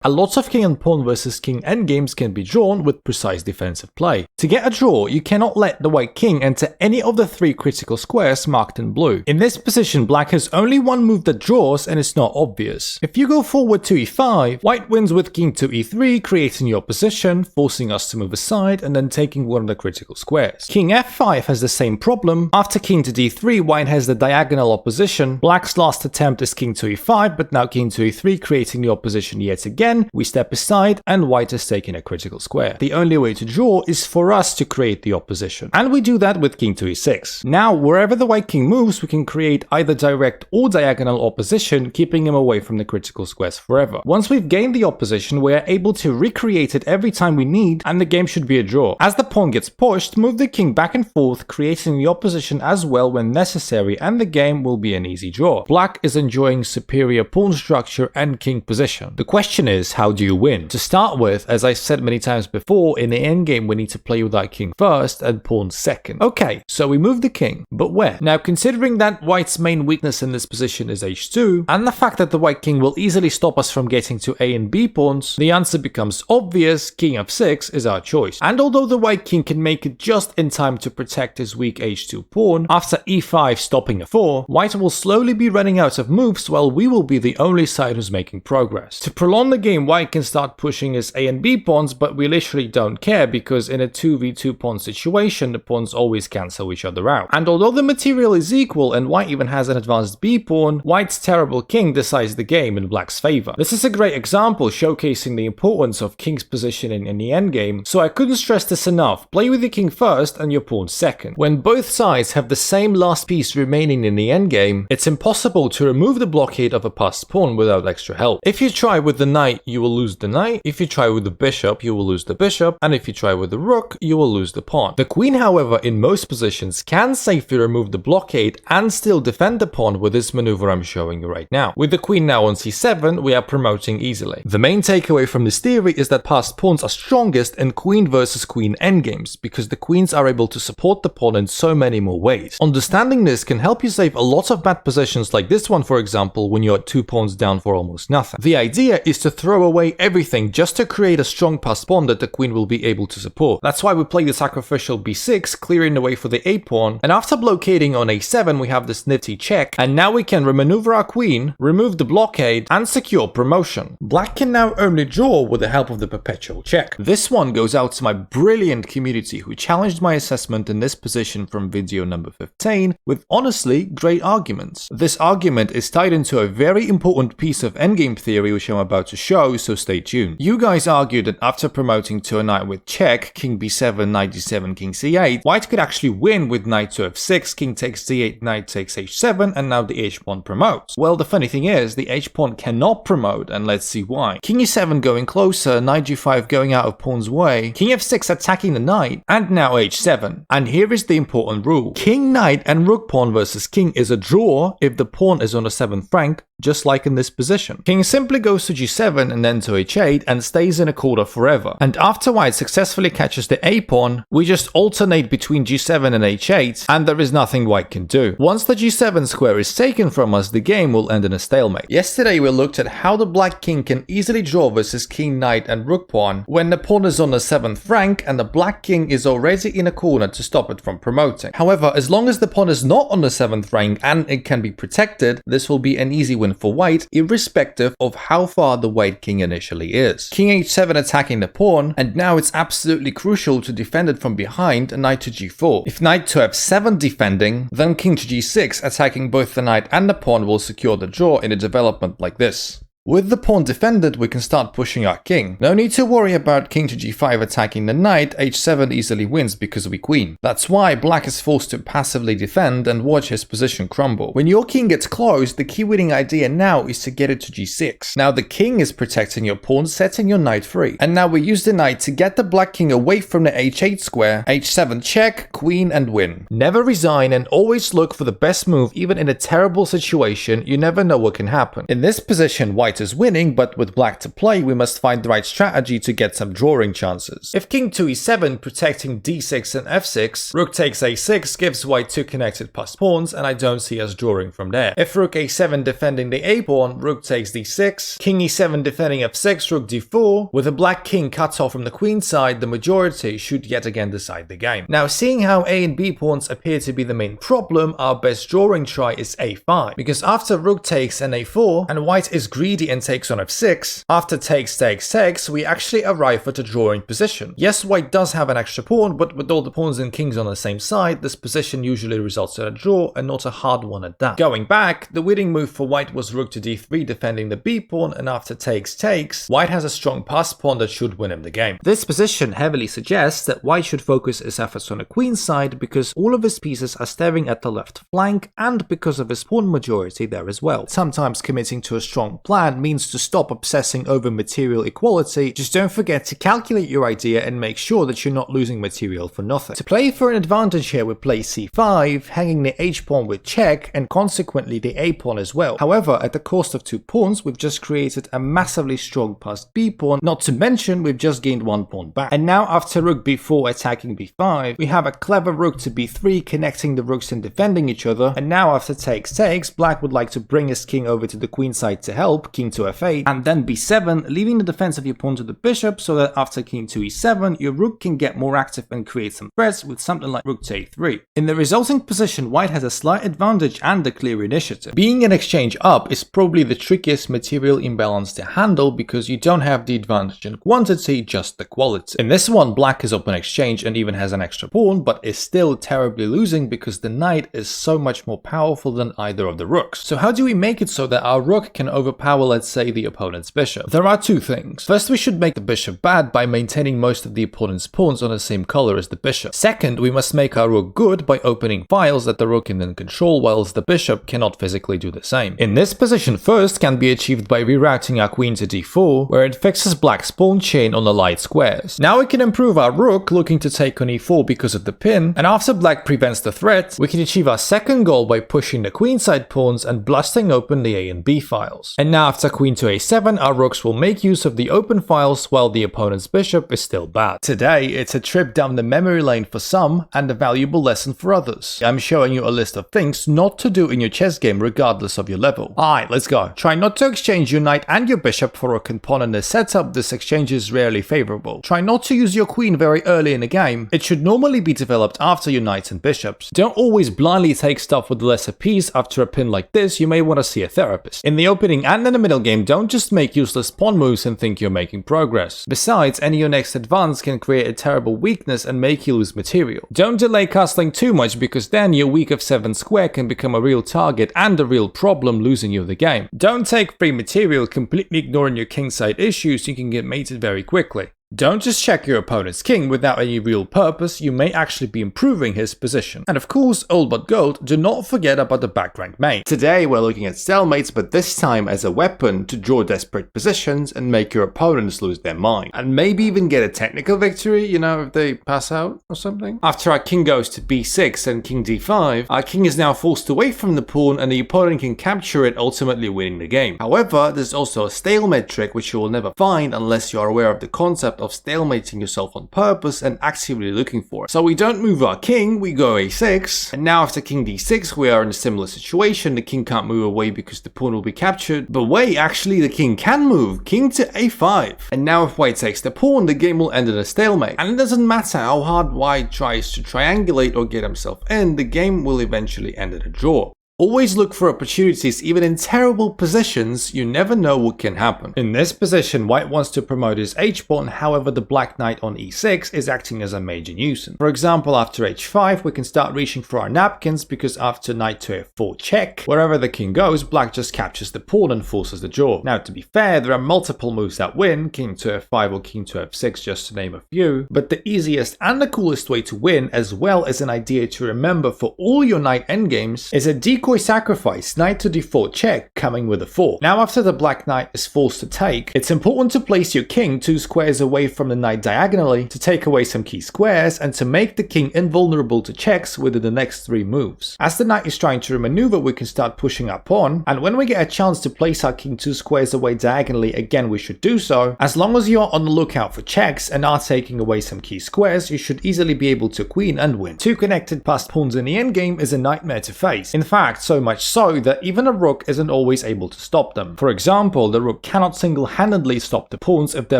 A lot of king and pawn versus king endgames can be drawn with precise defensive play. To get a draw, you cannot let the white king enter any of the 3 critical squares marked in blue. In this position, black has only one move that draws and it's not obvious. If you go forward to e5, white wins with king to e3, creating your position, forcing us to move aside and then taking one of the critical squares. King f5 has the same problem. After king to d3, white has the diagonal opposition. Black's last attempt is king to e5, but now king to e3, creating the opposition yet again. We step aside and white has taken a critical square. The only way to draw is for us to create the opposition. And we do that with king to e6. Now, wherever the white king moves, we can create either direct or diagonal opposition, keeping him away from the critical squares forever. Once we've gained the opposition, we are able to recreate it every time we need, and the game should be a draw. As the pawn gets pushed, move the king back and forth, creating the opposition as well when necessary, and the game will be an easy draw. Black is enjoying superior pawn structure and king position. The question is, how do you win? To start with, as I said many times before, in the endgame we need to play with our king first and pawn second. Okay, so we move the king, but where? Now, considering that white's main weakness in this position is h2, and the fact that the white king will easily stop us from getting to a and b pawns, the answer becomes obvious: king f6 is our choice. And although the white king can make it just in time to protect his weak h2 pawn, after e5 stopping f4, white will slowly be running out of moves while we will be the only side who's making progress. To prolong the game, white can start pushing his a and b pawns, but we literally don't care because in a 2v2 pawn situation, the pawns always cancel each other out. And although the material is equal and white even has an advanced b pawn, white's terrible king decides the game in black's favor. This is a great example showcasing the importance of king's positioning in the endgame, so I couldn't stress this enough: play with the king first and your pawn second. When both sides have the same last piece remaining in the endgame, it's impossible to remove the blockade of a passed pawn without extra help. If you try with the knight, you will lose the knight. If you try with the bishop, you will lose the bishop. And if you try with the rook, you will lose the pawn. The queen, however, in most positions can safely remove the blockade and still defend the pawn with this maneuver I'm showing you right now. With the queen now on c7, we are promoting easily. The main takeaway from this theory is that passed pawns are strongest in queen versus queen endgames, because the queens are able to support the pawn in so many more ways. Understanding this can help you save a lot of bad positions like this one, for example, when you're 2 pawns down for almost nothing. The idea is to throw away everything just to create a strong passed pawn that the queen will be able to support. That's why we play the sacrificial b6, clearing the way for the a pawn, and after blockading on a7 we have this nifty check, and now we can remaneuver our queen, remove the blockade, and secure promotion. Black can now only draw with the help of the perpetual check. This one goes out to my brilliant community who challenged my assessment in this position from video number 15 with honestly great arguments. This argument is tied into a very important piece of endgame theory which I'm about to show, so stay tuned. You guys argued that after promoting to a knight with check, king b7, knight d7, king c8, white could actually win with knight to f6, king takes d8, knight takes h7, and now the h-pawn promotes. Well, the funny thing is, the h-pawn cannot promote, and let's see why. King e7 going closer, knight g5 going out of pawn's way, king f6 attacking the knight, and now h7. And here is the important rule. King, knight, and rook pawn versus king is a draw if the pawn is on the 7th rank, just like in this position. King simply goes to g7 and then to h8 and stays in a corner forever. And after white successfully catches the a-pawn, we just alternate between g7 and h8, and there is nothing white can do. Once the g7 square is taken from us, the game will end in a stalemate. Yesterday we looked at how the black king can easily draw versus king, knight, and rook pawn when the pawn is on the 7th rank and the black king is already in a corner to stop it from promoting. However, as long as the pawn is not on the 7th rank and it can be protected, this will be an easy win for white, irrespective of how far the white king initially is. King h7 attacking the pawn, and now it's absolutely crucial to defend it from behind, knight to g4. If knight to f7 defending, then king to g6 attacking both the knight and the pawn will secure the draw in a development like this. With the pawn defended, we can start pushing our king. No need to worry about king to g5 attacking the knight, h7 easily wins because we queen. That's why black is forced to passively defend and watch his position crumble. When your king gets close, the key winning idea now is to get it to g6. Now the king is protecting your pawn, setting your knight free. And now we use the knight to get the black king away from the h8 square, h7 check, queen, and win. Never resign and always look for the best move even in a terrible situation. You never know what can happen. In this position, white white is winning, but with black to play, we must find the right strategy to get some drawing chances. If king to e7 protecting d6 and f6, rook takes a6 gives white 2 connected passed pawns, and I don't see us drawing from there. If rook a7 defending the a pawn, rook takes d6, king e7 defending f6, rook d4, with a black king cut off from the queen side, the majority should yet again decide the game. Now, seeing how a and b pawns appear to be the main problem, our best drawing try is a5, because after rook takes and a4, and white is greedy and takes on f6, after takes, we actually arrive at a drawing position. Yes, white does have an extra pawn, but with all the pawns and kings on the same side, this position usually results in a draw, and not a hard one at that. Going back, the winning move for white was rook to d3 defending the b pawn, and after takes, white has a strong passed pawn that should win him the game. This position heavily suggests that white should focus his efforts on the queen side because all of his pieces are staring at the left flank, and because of his pawn majority there as well. Sometimes committing to a strong plan means to stop obsessing over material equality. Just don't forget to calculate your idea and make sure that you're not losing material for nothing. To play for an advantage here, we play c5, hanging the h-pawn with check, and consequently the a-pawn as well. However, at the cost of 2 pawns, we've just created a massively strong passed b-pawn, not to mention we've just gained 1 pawn back. And now after rook b4 attacking b5, we have a clever rook to b3 connecting the rooks and defending each other, and now after takes, black would like to bring his king over to the queen side to help, king to f8, and then b7, leaving the defense of your pawn to the bishop so that after king to e7, your rook can get more active and create some threats with something like rook to a3. In the resulting position, white has a slight advantage and a clear initiative. Being an exchange up is probably the trickiest material imbalance to handle because you don't have the advantage in quantity, just the quality. In this one, black is up on exchange and even has an extra pawn, but is still terribly losing because the knight is so much more powerful than either of the rooks. So how do we make it so that our rook can overpower, let's say, the opponent's bishop? There are 2 things. First, we should make the bishop bad by maintaining most of the opponent's pawns on the same color as the bishop. Second, we must make our rook good by opening files that the rook can then control, whilst the bishop cannot physically do the same. In this position, first can be achieved by rerouting our queen to d4, where it fixes black's pawn chain on the light squares. Now we can improve our rook, looking to take on e4 because of the pin, and after black prevents the threat, we can achieve our second goal by pushing the queenside pawns and blasting open the a and b files. And now after queen to a7, our rooks will make use of the open files while the opponent's bishop is still bad. Today, it's a trip down the memory lane for some and a valuable lesson for others. I'm showing you a list of things not to do in your chess game regardless of your level. Alright, let's go. Try not to exchange your knight and your bishop for rook and pawn in this setup. This exchange is rarely favorable. Try not to use your queen very early in the game. It should normally be developed after your knights and bishops. Don't always blindly take stuff with the lesser piece. After a pin like this, you may want to see a therapist. In the opening and in the middle game, don't just make useless pawn moves and think you're making progress. Besides, any your next advance can create a terrible weakness and make you lose material. Don't delay castling too much because then your weak f7 square can become a real target and a real problem, losing you the game. Don't take free material, completely ignoring your kingside issues. You can get mated very quickly. Don't just check your opponent's king without any real purpose, you may actually be improving his position. And of course, old but gold, do not forget about the back rank mate. Today we're looking at stalemates, but this time as a weapon to draw desperate positions and make your opponents lose their mind. And maybe even get a technical victory, you know, if they pass out or something. After our king goes to b6 and king d5, our king is now forced away from the pawn and the opponent can capture it, ultimately winning the game. However, there's also a stalemate trick which you will never find unless you are aware of the concept of stalemating yourself on purpose and actively looking for it. So we don't move our king, we go a6, and now after king d6 we are in a similar situation. The king can't move away because the pawn will be captured, but wait, actually the king can move, king to a5. And now if white takes the pawn, the game will end in a stalemate. And it doesn't matter how hard white tries to triangulate or get himself in, the game will eventually end in a draw. Always look for opportunities even in terrible positions, you never know what can happen. In this position, white wants to promote his h-pawn, however the black knight on e6 is acting as a major nuisance. For example, after h5 we can start reaching for our napkins because after knight to f4 check, wherever the king goes, black just captures the pawn and forces the draw. Now to be fair, there are multiple moves that win, king to f5 or king to f6 just to name a few, but the easiest and the coolest way to win, as well as an idea to remember for all your knight endgames, is a decoy Decoy sacrifice, knight to d4 check, coming with a fork. Now after the black knight is forced to take, it's important to place your king 2 squares away from the knight diagonally to take away some key squares and to make the king invulnerable to checks within the next 3 moves. As the knight is trying to remaneuver, we can start pushing our pawn, and when we get a chance to place our king 2 squares away diagonally, again we should do so. As long as you are on the lookout for checks and are taking away some key squares, you should easily be able to queen and win. 2 connected passed pawns in the endgame is a nightmare to face. In fact, so much so that even a rook isn't always able to stop them. For example, the rook cannot single-handedly stop the pawns if they're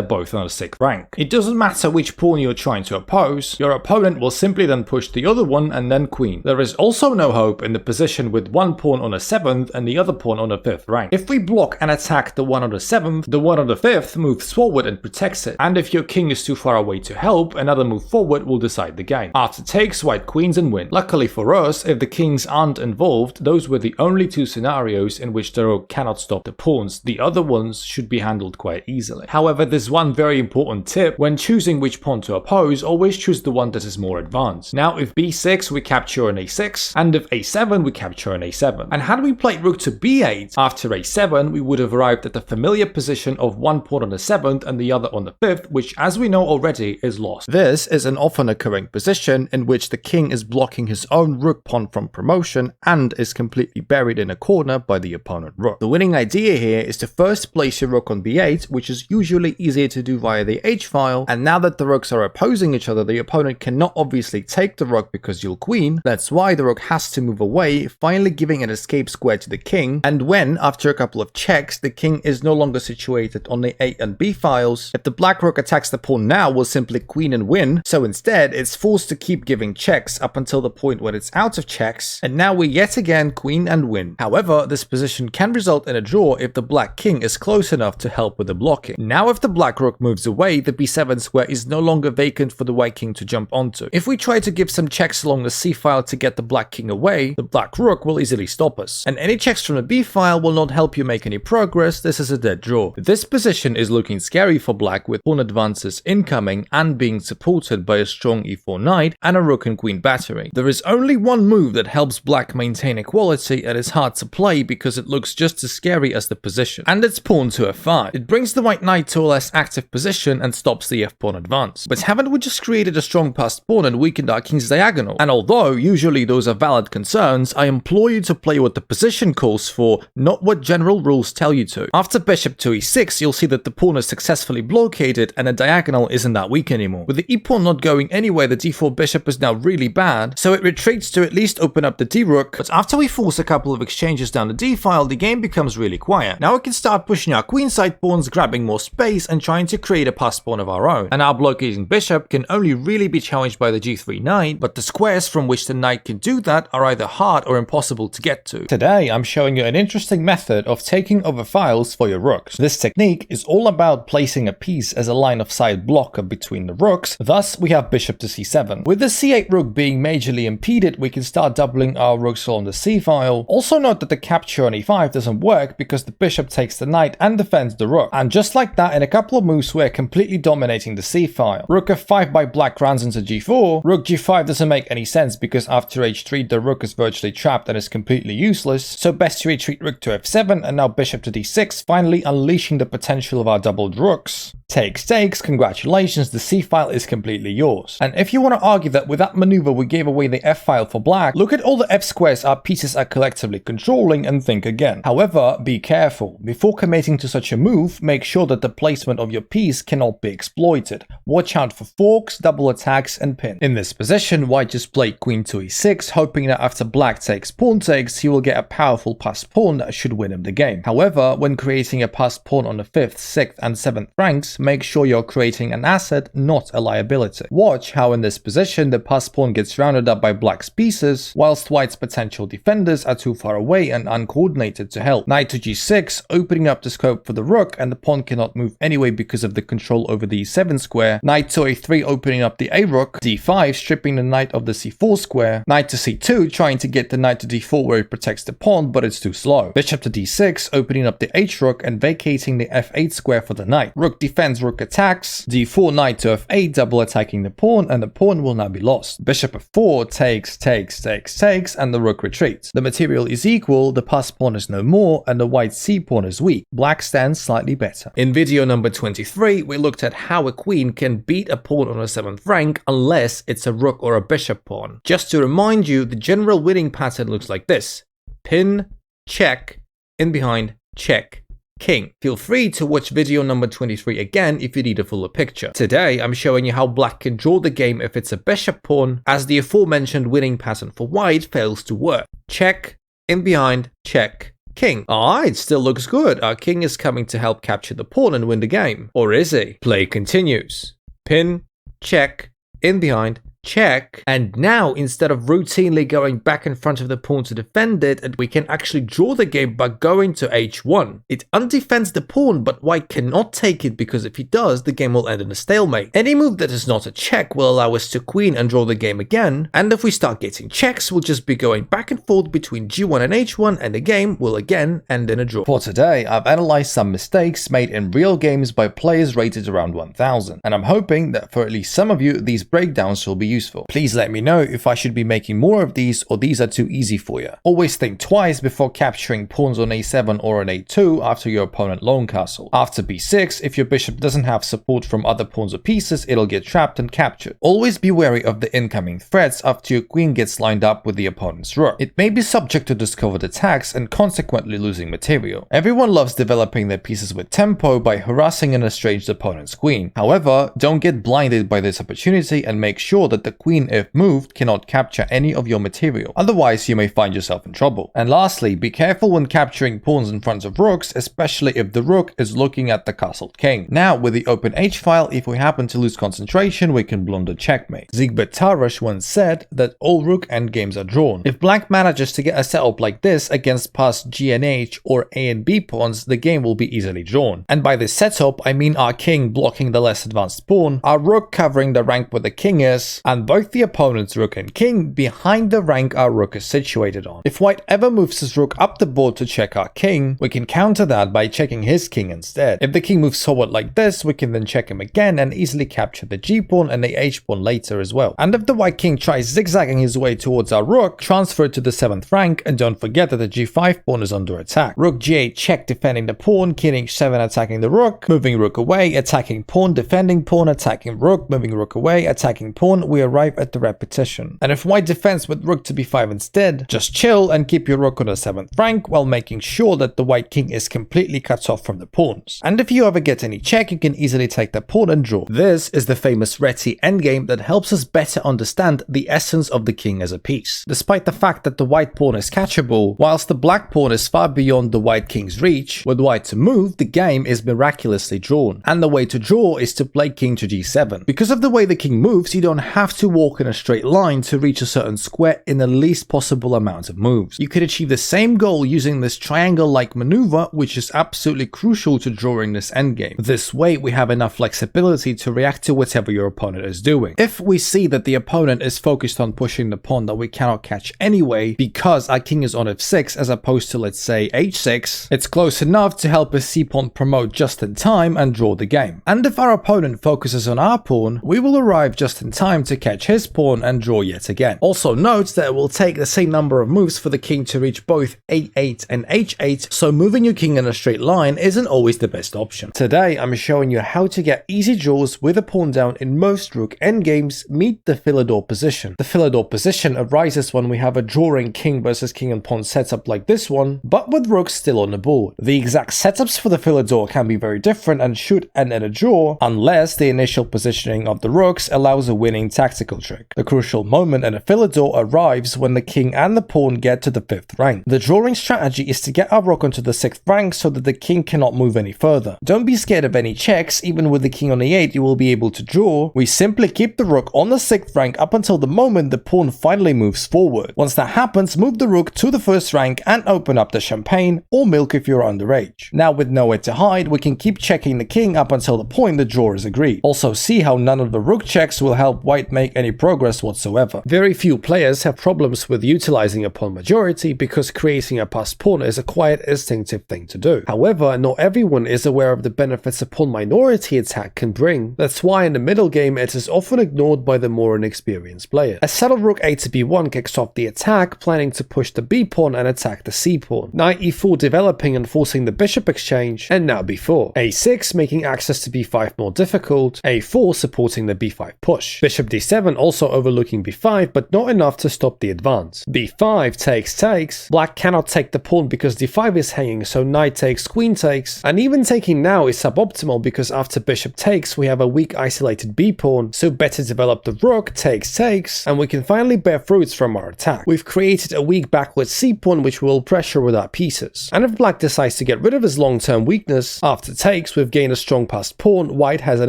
both on a 6th rank. It doesn't matter which pawn you're trying to oppose, your opponent will simply then push the other one and then queen. There is also no hope in the position with one pawn on a 7th and the other pawn on a 5th rank. If we block and attack the one on the 7th, the one on the 5th moves forward and protects it, and if your king is too far away to help, another move forward will decide the game. After takes, white queens and win. Luckily for us, if the kings aren't involved, those were the only 2 scenarios in which the rook cannot stop the pawns. The other ones should be handled quite easily. However, there's one very important tip: when choosing which pawn to oppose, always choose the one that is more advanced. Now if b6 we capture an a6, and if a7 we capture an a7. And had we played rook to b8 after a7, we would have arrived at the familiar position of one pawn on the 7th and the other on the 5th, which as we know already is lost. This is an often occurring position in which the king is blocking his own rook pawn from promotion and is completely buried in a corner by the opponent rook. The winning idea here is to first place your rook on b8, which is usually easier to do via the h-file, and now that the rooks are opposing each other, the opponent cannot obviously take the rook because you'll queen. That's why the rook has to move away, finally giving an escape square to the king, and when, after a couple of checks, the king is no longer situated on the a and b files, if the black rook attacks the pawn now, we'll simply queen and win, so instead it's forced to keep giving checks up until the point when it's out of checks, and now we yet again queen and win. However, this position can result in a draw if the black king is close enough to help with the blocking. Now if the black rook moves away, the b7 square is no longer vacant for the white king to jump onto. If we try to give some checks along the c file to get the black king away, the black rook will easily stop us, and any checks from the b file will not help you make any progress. This is a dead draw. This position is looking scary for black, with pawn advances incoming and being supported by a strong e4 knight and a rook and queen battery. There is only one move that helps black maintain equality and is hard to play because it looks just as scary as the position, and it's pawn to f5. It brings the white knight to a less active position and stops the f-pawn advance. But haven't we just created a strong passed pawn and weakened our king's diagonal? And although usually those are valid concerns, I implore you to play what the position calls for, not what general rules tell you to. After bishop to e6, you'll see that the pawn is successfully blockaded and the diagonal isn't that weak anymore. With the e-pawn not going anywhere, the d4 bishop is now really bad, so it retreats to at least open up the d-rook, but after we force a couple of exchanges down the d-file, the game becomes really quiet. Now we can start pushing our queenside pawns, grabbing more space and trying to create a passed pawn of our own. And our blockading bishop can only really be challenged by the g3 knight, but the squares from which the knight can do that are either hard or impossible to get to. Today I'm showing you an interesting method of taking over files for your rooks. This technique is all about placing a piece as a line of sight blocker between the rooks, thus we have bishop to c7. With the c8 rook being majorly impeded, we can start doubling our rooks along the c file. Also note that the capture on e5 doesn't work because the bishop takes the knight and defends the rook. And just like that, in a couple of moves we're completely dominating the c file. Rook f5 by black runs into g4. Rook g5 doesn't make any sense because after h3 the rook is virtually trapped and is completely useless, so best to retreat rook to f7 and now bishop to d6, finally unleashing the potential of our doubled rooks. Takes, congratulations, the c file is completely yours. And if you want to argue that with that maneuver we gave away the f file for black, look at all the f squares our pieces are collectively controlling and think again. However, be careful. Before committing to such a move, make sure that the placement of your piece cannot be exploited. Watch out for forks, double attacks and pin. In this position, white just played queen to e6, hoping that after black takes pawn takes, he will get a powerful passed pawn that should win him the game. However, when creating a passed pawn on the 5th, 6th and 7th ranks, make sure you're creating an asset, not a liability. Watch how in this position the passed pawn gets rounded up by black's pieces, whilst white's potential defenders are too far away and uncoordinated to help. Knight to g6, opening up the scope for the rook, and the pawn cannot move anyway because of the control over the e7 square. Knight to a3, opening up the a rook. d5, stripping the knight of the c4 square. Knight to c2, trying to get the knight to d4 where it protects the pawn, but it's too slow. Bishop to d6, opening up the h rook and vacating the f8 square for the knight. Rook defends defends, rook attacks, d4 knight to f8, double attacking the pawn, and the pawn will now be lost. Bishop f4 takes, and the rook retreats. The material is equal, the pass pawn is no more, and the white c pawn is weak. Black stands slightly better. In video number 23, we looked at how a queen can beat a pawn on a 7th rank unless it's a rook or a bishop pawn. Just to remind you, the general winning pattern looks like this: pin, check, in behind, check, king. Feel free to watch video number 23 again if you need a fuller picture. Today, I'm showing you how black can draw the game if it's a bishop pawn, as the aforementioned winning pattern for white fails to work. Check, in behind, check, king. Alright, still looks good. Our king is coming to help capture the pawn and win the game. Or is he? Play continues. Pin, check, in behind, check, and now instead of routinely going back in front of the pawn to defend it, we can actually draw the game by going to h1. It undefends the pawn, but white cannot take it because if he does, the game will end in a stalemate. Any move that is not a check will allow us to queen and draw the game again, and if we start getting checks, we'll just be going back and forth between g1 and h1, and the game will again end in a draw. For today, I've analyzed some mistakes made in real games by players rated around 1000, and I'm hoping that for at least some of you, these breakdowns will be useful. Please let me know if I should be making more of these or these are too easy for you. Always think twice before capturing pawns on a7 or on a2 after your opponent lone castle. After b6, if your bishop doesn't have support from other pawns or pieces, it'll get trapped and captured. Always be wary of the incoming threats after your queen gets lined up with the opponent's rook. It may be subject to discovered attacks and consequently losing material. Everyone loves developing their pieces with tempo by harassing an estranged opponent's queen. However, don't get blinded by this opportunity and make sure that the queen, if moved, cannot capture any of your material. Otherwise, you may find yourself in trouble. And lastly, be careful when capturing pawns in front of rooks, especially if the rook is looking at the castled king. Now, with the open h-file, if we happen to lose concentration, we can blunder checkmate. Zygmunt Tarash once said that all rook endgames are drawn. If black manages to get a setup like this against past g and h or a and b pawns, the game will be easily drawn. And by this setup, I mean our king blocking the less advanced pawn, our rook covering the rank where the king is, and both the opponent's rook and king behind the rank our rook is situated on. If white ever moves his rook up the board to check our king, we can counter that by checking his king instead. If the king moves forward like this, we can then check him again and easily capture the g pawn and the h pawn later as well. And if the white king tries zigzagging his way towards our rook, transfer it to the 7th rank, and don't forget that the g5 pawn is under attack. Rook g8 check defending the pawn, king h7 attacking the rook, moving rook away, attacking pawn, defending pawn, attacking rook, moving rook away, attacking pawn, we arrive at the repetition. And if white defends with rook to b5 instead, just chill and keep your rook on the 7th rank while making sure that the white king is completely cut off from the pawns. And if you ever get any check, you can easily take the pawn and draw. This is the famous Reti endgame that helps us better understand the essence of the king as a piece. Despite the fact that the white pawn is catchable, whilst the black pawn is far beyond the white king's reach, with white to move, the game is miraculously drawn. And the way to draw is to play king to g7. Because of the way the king moves, you don't have to walk in a straight line to reach a certain square in the least possible amount of moves. You could achieve the same goal using this triangle-like maneuver, which is absolutely crucial to drawing this endgame. This way, we have enough flexibility to react to whatever your opponent is doing. If we see that the opponent is focused on pushing the pawn that we cannot catch anyway, because our king is on f6 as opposed to, let's say, h6, it's close enough to help a c-pawn promote just in time and draw the game. And if our opponent focuses on our pawn, we will arrive just in time to catch his pawn and draw yet again. Also note that it will take the same number of moves for the king to reach both a8 and h8, so moving your king in a straight line isn't always the best option. Today I'm showing you how to get easy draws with a pawn down in most rook endgames. Meet the Philidor position. The Philidor position arises when we have a drawing king versus king and pawn setup like this one, but with rooks still on the board. The exact setups for the Philidor can be very different and should end in a draw unless the initial positioning of the rooks allows a winning tactical trick. The crucial moment in a Philidor arrives when the king and the pawn get to the 5th rank. The drawing strategy is to get our rook onto the 6th rank so that the king cannot move any further. Don't be scared of any checks. Even with the king on e8 you will be able to draw. We simply keep the rook on the 6th rank up until the moment the pawn finally moves forward. Once that happens, move the rook to the 1st rank and open up the champagne or milk if you're underage. Now with nowhere to hide, we can keep checking the king up until the point the draw is agreed. Also see how none of the rook checks will help white make make any progress whatsoever. Very few players have problems with utilizing a pawn majority because creating a passed pawn is a quite instinctive thing to do. However, not everyone is aware of the benefits a pawn minority attack can bring. That's why in the middle game it is often ignored by the more inexperienced players. A settled rook a to b1 kicks off the attack, planning to push the b pawn and attack the c pawn. Knight e4 developing and forcing the bishop exchange, and now b4. a6 making access to b5 more difficult, a4 supporting the b5 push. Bishop d7 also overlooking b5, but not enough to stop the advance. b5 takes. Black cannot take the pawn because d5 is hanging, so knight takes, queen takes, and even taking now is suboptimal because after bishop takes we have a weak isolated b pawn, so better develop the rook, takes, and we can finally bear fruits from our attack. We've created a weak backward c pawn which we will pressure with our pieces. And if black decides to get rid of his long-term weakness, after takes we've gained a strong passed pawn, white has an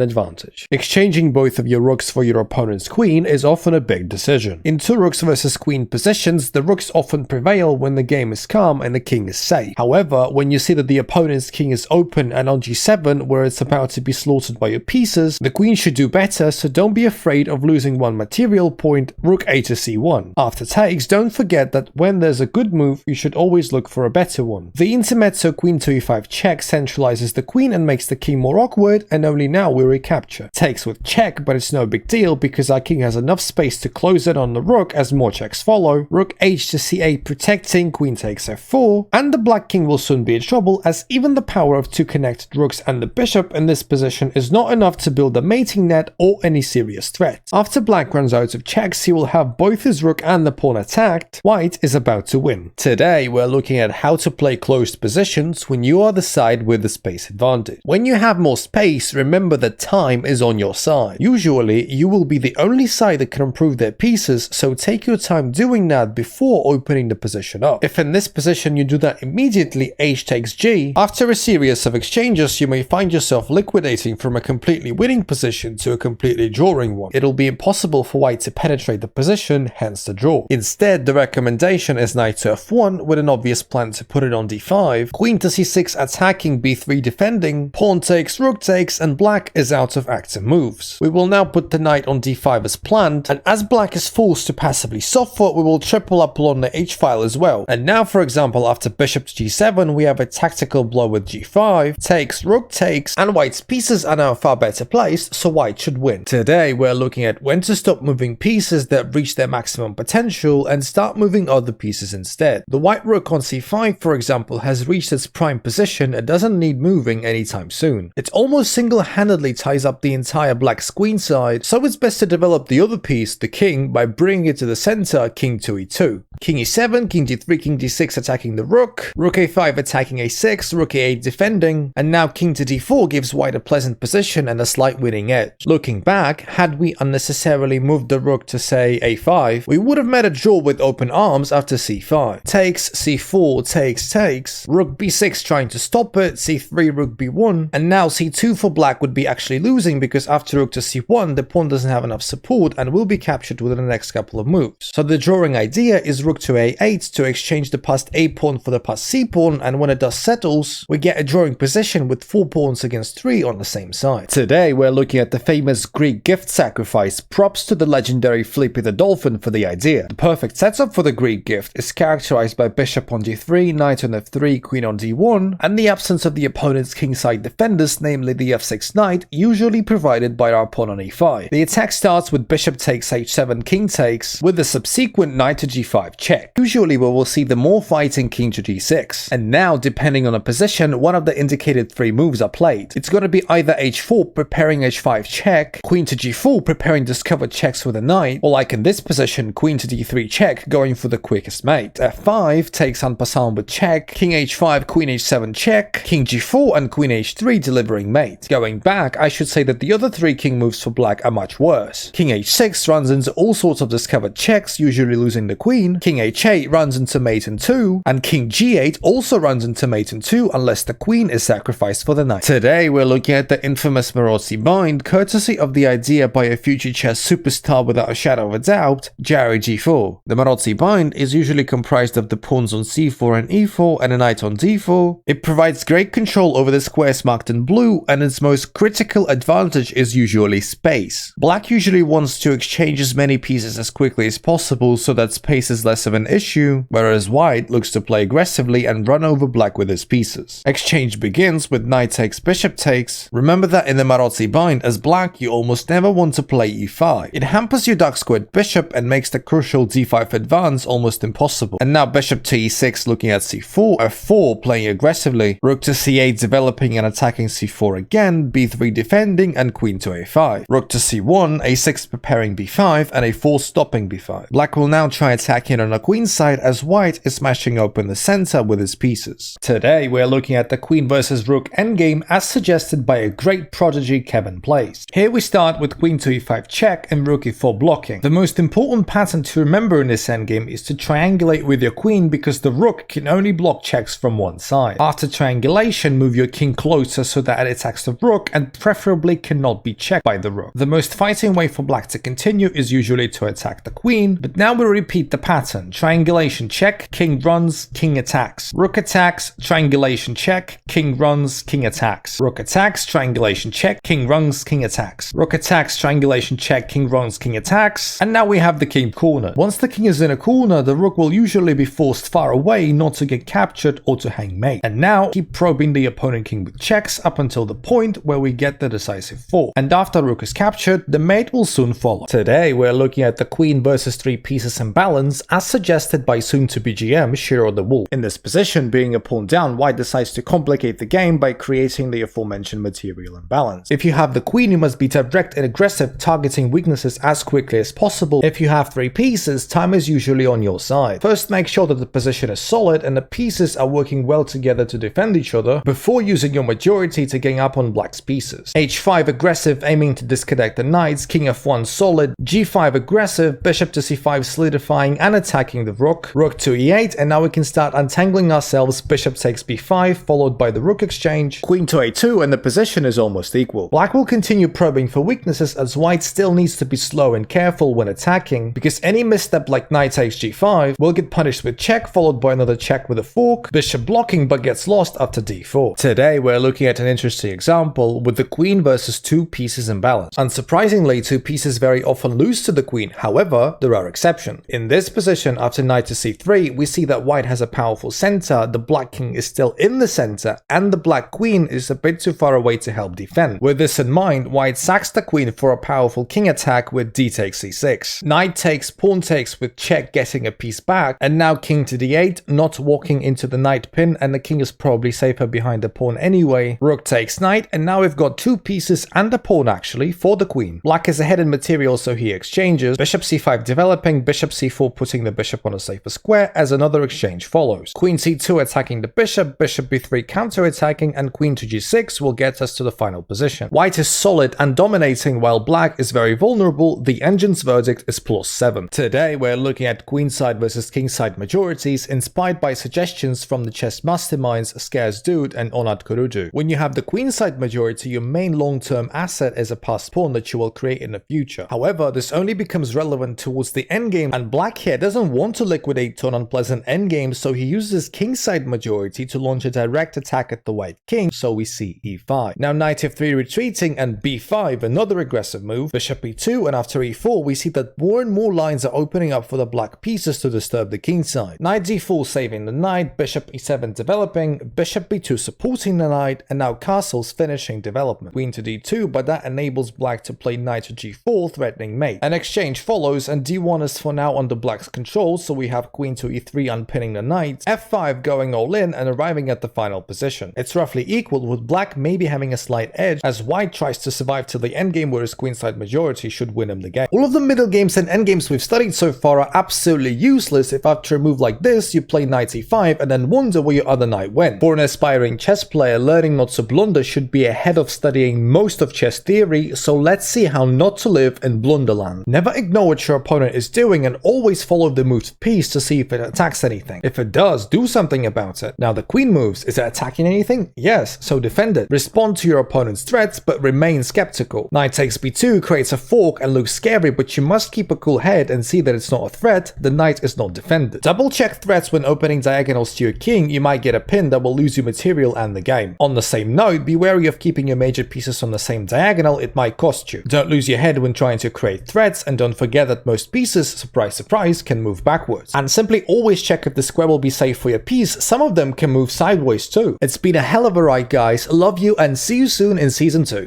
advantage. Exchanging both of your rooks for your opponent's queen is often a big decision. In two rooks versus queen positions, the rooks often prevail when the game is calm and the king is safe. However, when you see that the opponent's king is open and on g7 where it's about to be slaughtered by your pieces, the queen should do better, so don't be afraid of losing one material point, rook a to c1. After takes, don't forget that when there's a good move, you should always look for a better one. The intermezzo queen to e5 check centralizes the queen and makes the king more awkward, and only now we recapture. Takes with check, but it's no big deal because our king has enough space to close in on the rook as more checks follow. Rook h to c8 protecting, queen takes f4, and the black king will soon be in trouble as even the power of two connected rooks and the bishop in this position is not enough to build a mating net or any serious threat. After black runs out of checks, he will have both his rook and the pawn attacked. White is about to win. Today we're looking at how to play closed positions when you are the side with the space advantage. When you have more space, remember that time is on your side. Usually you will be the only side that can improve their pieces, so take your time doing that before opening the position up. If in this position you do that immediately, h takes g, after a series of exchanges you may find yourself liquidating from a completely winning position to a completely drawing one. It'll be impossible for white to penetrate the position, hence the draw. Instead, the recommendation is knight to f1 with an obvious plan to put it on d5, queen to c6 attacking, b3 defending, pawn takes, rook takes, and black is out of active moves. We will now put the knight on d5 as planned, and as black is forced to passively softfoot, we will triple up along the h-file as well. And now, for example, after bishop to g7, we have a tactical blow with g5, takes, rook takes, and white's pieces are now far better placed, so white should win. Today, we're looking at when to stop moving pieces that reach their maximum potential and start moving other pieces instead. The white rook on c5, for example, has reached its prime position and doesn't need moving anytime soon. It almost single-handedly ties up the entire black's queen side, so it's best to develop the other piece, the king, by bringing it to the center, king to e2. King e7, king d3, king d6 attacking the rook, rook a5 attacking a6, rook a8 defending, and now king to d4 gives white a pleasant position and a slight winning edge. Looking back, had we unnecessarily moved the rook to say a5, we would have met a draw with open arms after c5. Takes, c4, takes, rook b6 trying to stop it, c3, rook b1, and now c2 for black would be actually losing because after rook to c1, the pawn doesn't have enough support and will be captured within the next couple of moves. So the drawing idea is rook to a8 to exchange the passed a pawn for the passed c pawn, and when it does settles, we get a drawing position with 4 pawns against 3 on the same side. Today we're looking at the famous Greek gift sacrifice. Props to the legendary Flippy the Dolphin for the idea. The perfect setup for the Greek gift is characterized by bishop on d3, knight on f3, queen on d1, and the absence of the opponent's kingside defenders, namely the f6 knight, usually provided by our pawn on e5. The attack starts with bishop takes h7, king takes, with the subsequent knight to g5 check. Usually we will see the more fighting king to g6. And now, depending on a position, one of the indicated 3 moves are played. It's going to be either h4 preparing h5 check, queen to g4 preparing discovered checks with a knight, or like in this position, queen to d3 check going for the quickest mate. f5 takes en passant with check, king h5, queen h7 check, king g4 and queen h3 delivering mate. Going back, I should say that the other 3 king moves for black are much worse. King h6 runs into all sorts of discovered checks, usually losing the queen, king h8 runs into mate in 2, and king g8 also runs into mate in 2 unless the queen is sacrificed for the knight. Today we're looking at the infamous Maroczy bind, courtesy of the idea by a future chess superstar without a shadow of a doubt, Jari g4. The Maroczy bind is usually comprised of the pawns on c4 and e4 and a knight on d4. It provides great control over the squares marked in blue, and its most critical advantage is usually space. Black usually wants to exchange as many pieces as quickly as possible so that space is less of an issue, whereas white looks to play aggressively and run over black with his pieces. Exchange begins with knight takes, bishop takes. Remember that in the Maroczy bind, as black you almost never want to play e5. It hampers your dark squared bishop and makes the crucial d5 advance almost impossible. And now bishop to e6 looking at c4, f4 playing aggressively, rook to c8 developing and attacking c4 again, b3 defending, and queen to a5. Rook to c1, a6 preparing b5, and a4 stopping b5. Black will now try attacking on the queen side as white is smashing open the center with his pieces. Today we're looking at the queen versus rook endgame as suggested by a great prodigy Kevin Plays. Here we start with queen to e5 check and rook e4 blocking. The most important pattern to remember in this endgame is to triangulate with your queen because the rook can only block checks from one side. After triangulation, move your king closer so that it attacks the rook and preferably cannot be checked by the rook. The most fighting way for black to continue is usually to attack the queen, but now we repeat the pattern. Triangulation check, king runs, king attacks. Rook attacks, triangulation check, king runs, king attacks. Rook attacks, triangulation check, king runs, king attacks. Rook attacks, triangulation check, king runs, king attacks. And now we have the king corner. Once the king is in a corner, the rook will usually be forced far away not to get captured or to hang mate. And now keep probing the opponent king with checks up until the point where we get the decisive 4. And after rook is captured, the mate will soon follow. Today we're looking at the queen versus 3 pieces imbalance as suggested by soon-to-be GM Shiro the Wolf. In this position, being a pawn down, white decides to complicate the game by creating the aforementioned material imbalance. If you have the queen, you must be direct and aggressive, targeting weaknesses as quickly as possible. If you have 3 pieces, time is usually on your side. First, make sure that the position is solid and the pieces are working well together to defend each other before using your majority to gang up on black's pieces. h5 aggressive, aiming to disconnect the knights, king f1 solid, g5 aggressive, bishop to c5 solidifying and attacking the rook, rook to e8, and now we can start untangling ourselves. Bishop takes b5 followed by the rook exchange, queen to a2, and the position is almost equal. Black will continue probing for weaknesses as white still needs to be slow and careful when attacking, because any misstep like knight takes g5 will get punished with check followed by another check with a fork, bishop blocking but gets lost after d4. Today we're looking at an interesting example with the queen versus 2 pieces imbalance. Unsurprisingly, 2 pieces very often lose to the queen, however there are exceptions. In this position after knight to c3 we see that white has a powerful center, the black king is still in the center, and the black queen is a bit too far away to help defend. With this in mind, white sacks the queen for a powerful king attack with d takes c6. Knight takes, pawn takes with check getting a piece back, and now king to d8, not walking into the knight pin, and the king is probably safer behind the pawn anyway. Rook takes knight, and now we've got 2 pieces and a pawn actually for the queen. Black is ahead in material so he exchanges, bishop c5 developing, bishop c4 putting the bishop on a safer square as another exchange follows. Queen c2 attacking the bishop, bishop b3 counter-attacking, and queen to g6 will get us to the final position. White is solid and dominating while black is very vulnerable. The engine's verdict is +7. Today we're looking at queenside versus kingside majorities inspired by suggestions from the chess masterminds Scarce Dude and Onat Kuruju. When you have the queenside majority, your main long-term asset is a passed pawn that you will create in the future. However, this only becomes relevant towards the endgame, and black here doesn't want to liquidate to an unpleasant endgame, so he uses kingside majority to launch a direct attack at the white king, so we see e5. Now knight f3 retreating and b5, another aggressive move, bishop e2, and after e4 we see that more and more lines are opening up for the black pieces to disturb the king side. Knight d4 saving the knight, bishop e7 developing, bishop b2 supporting the knight, and now castles finishing development. Queen to d2, but that enables black to play knight to g4 threatening mate. An exchange follows and d1 is for now under black's control, so we have queen to e3 unpinning the knight, f5 going all in and arriving at the final position. It's roughly equal, with black maybe having a slight edge as white tries to survive till the endgame where his queenside majority should win him the game. All of the middle games and endgames we've studied so far are absolutely useless if after a move like this you play knight e5 and then wonder where your other knight went. For an aspiring chess player, learning not to blunder should be ahead of studying most of chess theory, so let's see how not to live in Blunderland. Never ignore what your opponent is doing and always follow of the moved piece to see if it attacks anything. If it does, do something about it. Now the queen moves. Is it attacking anything? Yes, so defend it. Respond to your opponent's threats, but remain skeptical. Knight takes b2 creates a fork and looks scary, but you must keep a cool head and see that it's not a threat. The knight is not defended. Double check threats when opening diagonals to your king. You might get a pin that will lose you material and the game. On the same note, be wary of keeping your major pieces on the same diagonal. It might cost you. Don't lose your head when trying to create threats, and don't forget that most pieces, surprise surprise, can move backwards. And simply always check if the square will be safe for your piece. Some of them can move sideways too. It's been a hell of a ride, guys. Love you and see you soon in season 2.